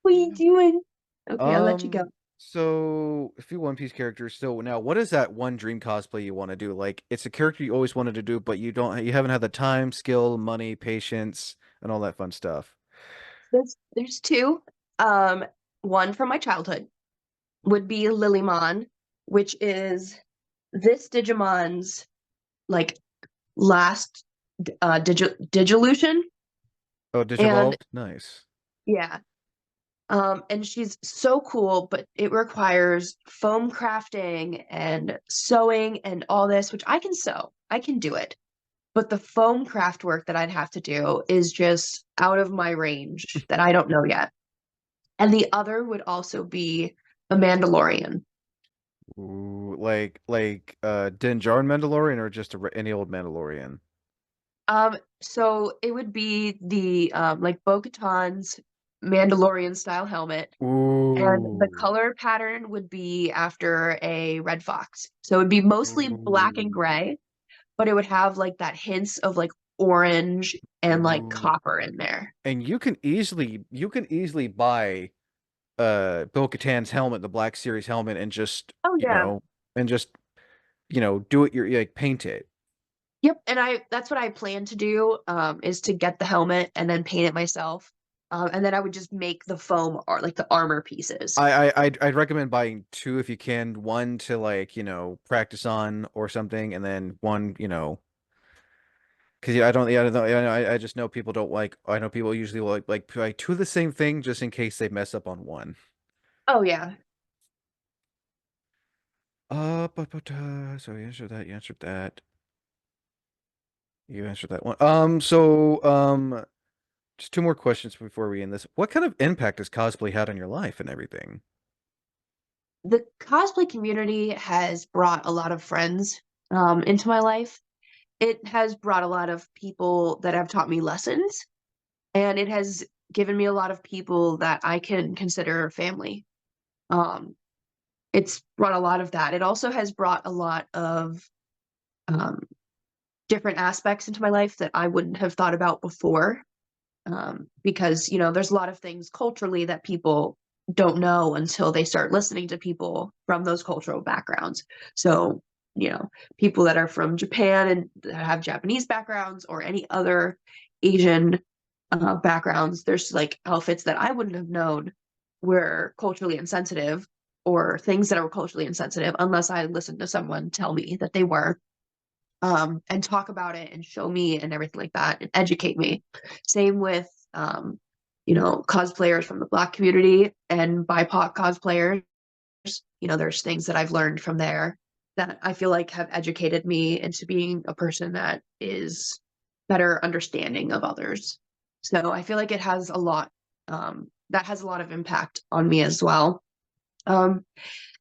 Speaker 2: What are you doing? Okay, I'll let you go.
Speaker 1: Um, so a few One Piece characters. So now, what is that one dream cosplay you want to do? Like, it's a character you always wanted to do, but you haven't had the time, skill, money, patience, and all that fun stuff.
Speaker 2: There's two. Um, one from my childhood would be Lilymon, which is this Digimon's like last Digilution.
Speaker 1: Oh,
Speaker 2: And
Speaker 1: Digivolved? Nice.
Speaker 2: yeah, and she's so cool, but it requires foam crafting and sewing and all this, which I can sew. I can do it. But the foam craft work that I'd have to do is just out of my range that I don't know yet. And the other would also be a Mandalorian.
Speaker 1: Ooh, Din Djarin Mandalorian or just any old Mandalorian?
Speaker 2: So it would be the like Bo-Katan's Mandalorian style helmet, and the
Speaker 1: Ooh.
Speaker 2: color pattern would be after a red fox. So it would be mostly black and
Speaker 1: Ooh.
Speaker 2: gray, but it would have like that hints of like orange and like
Speaker 1: Ooh.
Speaker 2: copper in there.
Speaker 1: And you can easily buy Bo-Katan's helmet, the Black Series helmet, and just,
Speaker 2: Oh yeah.
Speaker 1: and just, do it your like paint it.
Speaker 2: Yep, and I that's what I plan to do, is to get the helmet and then paint it myself. And then I would just make the foam or like the armor pieces.
Speaker 1: I'd recommend buying two if you can. One to like, practice on or something, and then one, because I don't know, I just know people don't like. I know people usually like buy two of the same thing just in case they mess up on one.
Speaker 2: Oh yeah.
Speaker 1: So you answered that. You answered that. You answered that one. So just two more questions before we end this. What kind of impact has cosplay had on your life and everything?
Speaker 2: The cosplay community has brought a lot of friends into my life. It has brought a lot of people that have taught me lessons, and it has given me a lot of people that I can consider family. Um, it's brought a lot of that. It also has brought a lot of um, different aspects into my life that I wouldn't have thought about before. Because, there's a lot of things culturally that people don't know until they start listening to people from those cultural backgrounds. So, people that are from Japan and that have Japanese backgrounds or any other Asian backgrounds, there's like outfits that I wouldn't have known were culturally insensitive or things that are culturally insensitive unless I listened to someone tell me that they were, and talk about it and show me and everything like that and educate me. Same with, cosplayers from the Black community and BIPOC cosplayers. There's things that I've learned from there that I feel like have educated me into being a person that is better understanding of others. So I feel like it has a lot, that has a lot of impact on me as well. Um,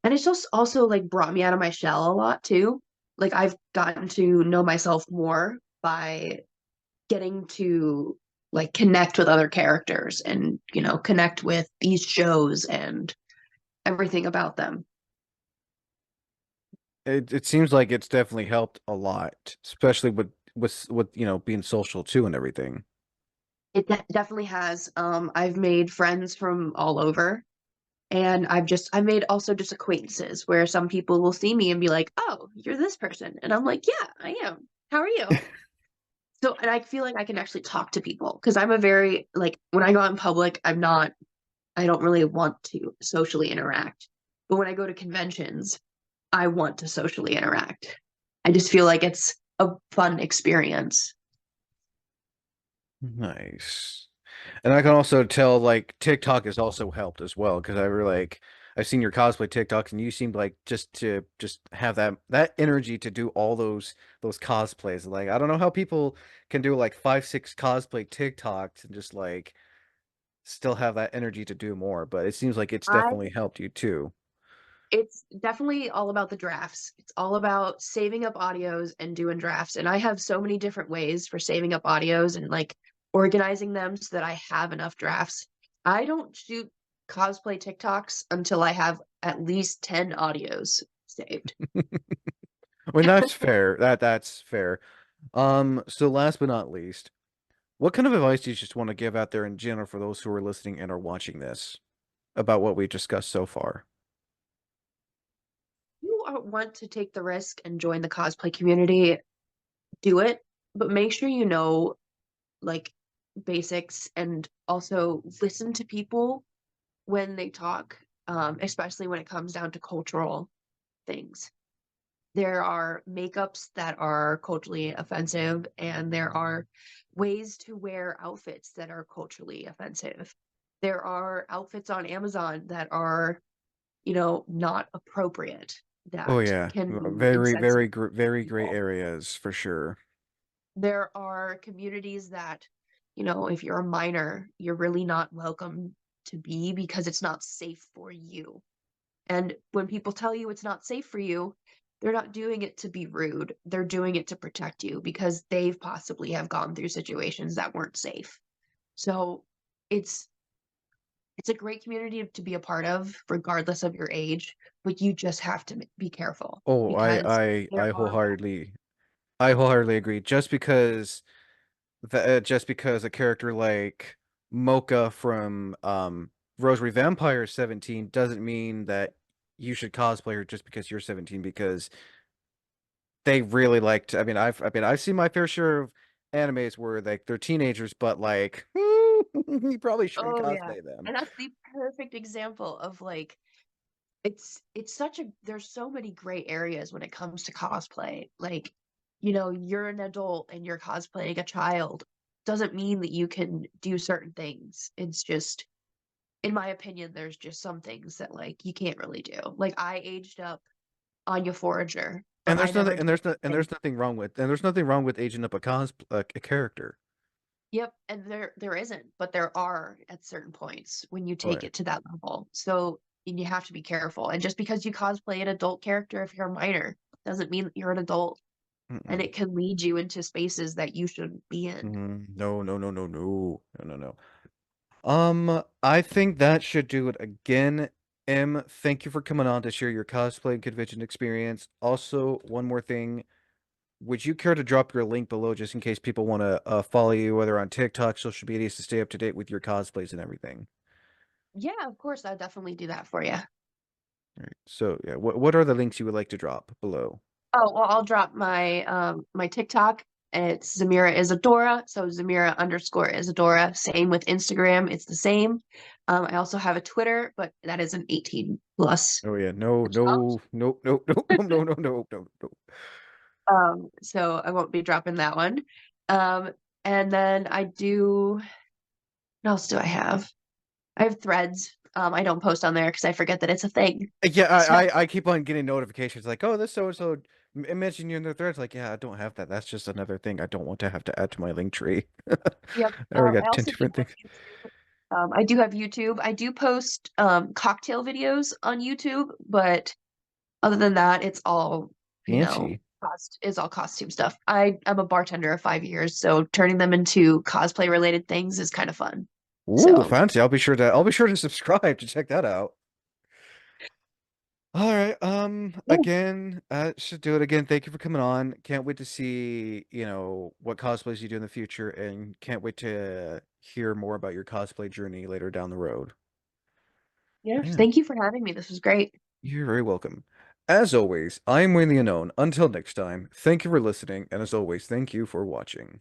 Speaker 2: and it's just also like brought me out of my shell a lot too. Like I've gotten to know myself more by getting to like connect with other characters and, connect with these shows and everything about them.
Speaker 1: It seems like it's definitely helped a lot, especially with being social too and everything.
Speaker 2: It definitely has. I've made friends from all over, and I made also just acquaintances where some people will see me and be like, "Oh, you're this person," and I'm like, "Yeah, I am. How are you?" So, and I feel like I can actually talk to people because I'm a very, like, when I go out in public, I don't really want to socially interact. But when I go to conventions, I want to socially interact. I just feel like it's a fun experience.
Speaker 1: Nice. And I can also tell like TikTok has also helped as well because I've seen your cosplay TikToks and you seemed like just have that energy to do all those cosplays. Like I don't know how people can do like 5, 6 cosplay TikToks and just like still have that energy to do more, but it seems like it's
Speaker 2: I
Speaker 1: definitely helped you too.
Speaker 2: It's definitely all about the drafts. It's all about saving up audios and doing drafts. And I have so many different ways for saving up audios and like organizing them so that I have enough drafts. I don't shoot cosplay TikToks until I have at least 10 audios saved.
Speaker 1: I mean that's fair. That's fair. So last but not least, what kind of advice do you just want to give out there in general for those who are listening and are watching this about what we discussed so far?
Speaker 2: Want to take the risk and join the cosplay community, do it, but make sure you know like basics and also listen to people when they talk, especially when it comes down to cultural things. There are makeups that are culturally offensive, and there are ways to wear outfits that are culturally offensive. There are outfits on Amazon that are, not appropriate,
Speaker 1: Oh
Speaker 2: that
Speaker 1: yeah,
Speaker 2: can be
Speaker 1: very,
Speaker 2: insensitive
Speaker 1: very
Speaker 2: to
Speaker 1: gray
Speaker 2: people.
Speaker 1: areas for sure.
Speaker 2: There are communities that, if you're a minor, you're really not welcome to be because it's not safe for you. And when people tell you it's not safe for you, they're not doing it to be rude. They're doing it to protect you because they've possibly have gone through situations that weren't safe. So it's it's a great community to be a part of, regardless of your age, but you just have to be careful
Speaker 1: Oh,
Speaker 2: because there are
Speaker 1: I wholeheartedly agree. Just because a character like Mocha from Rosary Vampire 17 doesn't mean that you should cosplay her just because you're 17 because they really liked. I've seen my fair share of animes where like they're teenagers, but like you probably shouldn't
Speaker 2: Oh yeah.
Speaker 1: cosplay them.
Speaker 2: And that's the perfect example of like it's such a there's so many gray areas when it comes to cosplay. Like, you're an adult and you're cosplaying a child. Doesn't mean that you can do certain things. It's just, in my opinion, there's just some things that like you can't really do. Like I aged up on Yor Forger, but
Speaker 1: And
Speaker 2: I
Speaker 1: there's nothing,
Speaker 2: never
Speaker 1: and
Speaker 2: did
Speaker 1: there's no, and
Speaker 2: anything.
Speaker 1: there's nothing wrong with, and there's nothing wrong with aging up a character.
Speaker 2: Yep, and there isn't, but there are at certain points when you
Speaker 1: Oh
Speaker 2: take
Speaker 1: yeah.
Speaker 2: it to that level. So and you have to be careful. And just because you cosplay an adult character if you're a minor doesn't mean that you're an adult. And
Speaker 1: Mm-mm.
Speaker 2: it can lead you into spaces that you shouldn't be in.
Speaker 1: No, no, no, no, no, no, no, no. I think that should do it again. Em, thank you for coming on to share your cosplay and convention experience. Also, one more thing. Would you care to drop your link below just in case people want to follow you, whether on TikTok, social medias, to stay up to date with your cosplays and everything?
Speaker 2: Yeah, of course, I'll definitely do that for you.
Speaker 1: All right. So, yeah, what are the links you would like to drop below?
Speaker 2: Oh, well, I'll drop my TikTok. It's Zemira Isadora. So Zemira underscore Isadora. Same with Instagram. It's the same. I also have a Twitter, but that is an 18 plus
Speaker 1: Oh yeah, no,
Speaker 2: account.
Speaker 1: no, no, no, no, no, no, no, no, no, no.
Speaker 2: So I won't be dropping that one. And then what else do I have? I have threads. I don't post on there because I forget that it's a thing.
Speaker 1: Yeah,
Speaker 2: So
Speaker 1: I keep on getting notifications like, oh, this so and so mentioned you in the threads. Like, yeah, I don't have that. That's just another thing I don't want to have to add to my link tree.
Speaker 2: yep.
Speaker 1: I already
Speaker 2: I
Speaker 1: got 10
Speaker 2: also do
Speaker 1: different
Speaker 2: have
Speaker 1: things.
Speaker 2: YouTube. I do have YouTube. I do post cocktail videos on YouTube, but other than that, it's all,
Speaker 1: Fancy.
Speaker 2: is all costume stuff. I'm a bartender of 5 years, so turning them into cosplay related things is kind of fun.
Speaker 1: Ooh,
Speaker 2: So
Speaker 1: fancy. I'll be sure to subscribe to check that out. All right.
Speaker 2: yeah,
Speaker 1: Again, should do it again. Thank you for coming on. Can't wait to see, what cosplays you do in the future, and can't wait to hear more about your cosplay journey later down the road.
Speaker 2: yeah.
Speaker 1: Yeah,
Speaker 2: Thank you for having me. This was great.
Speaker 1: you're very welcome. As always, I am Wayne the Unknown. Until next time, thank you for listening, and as always, thank you for watching.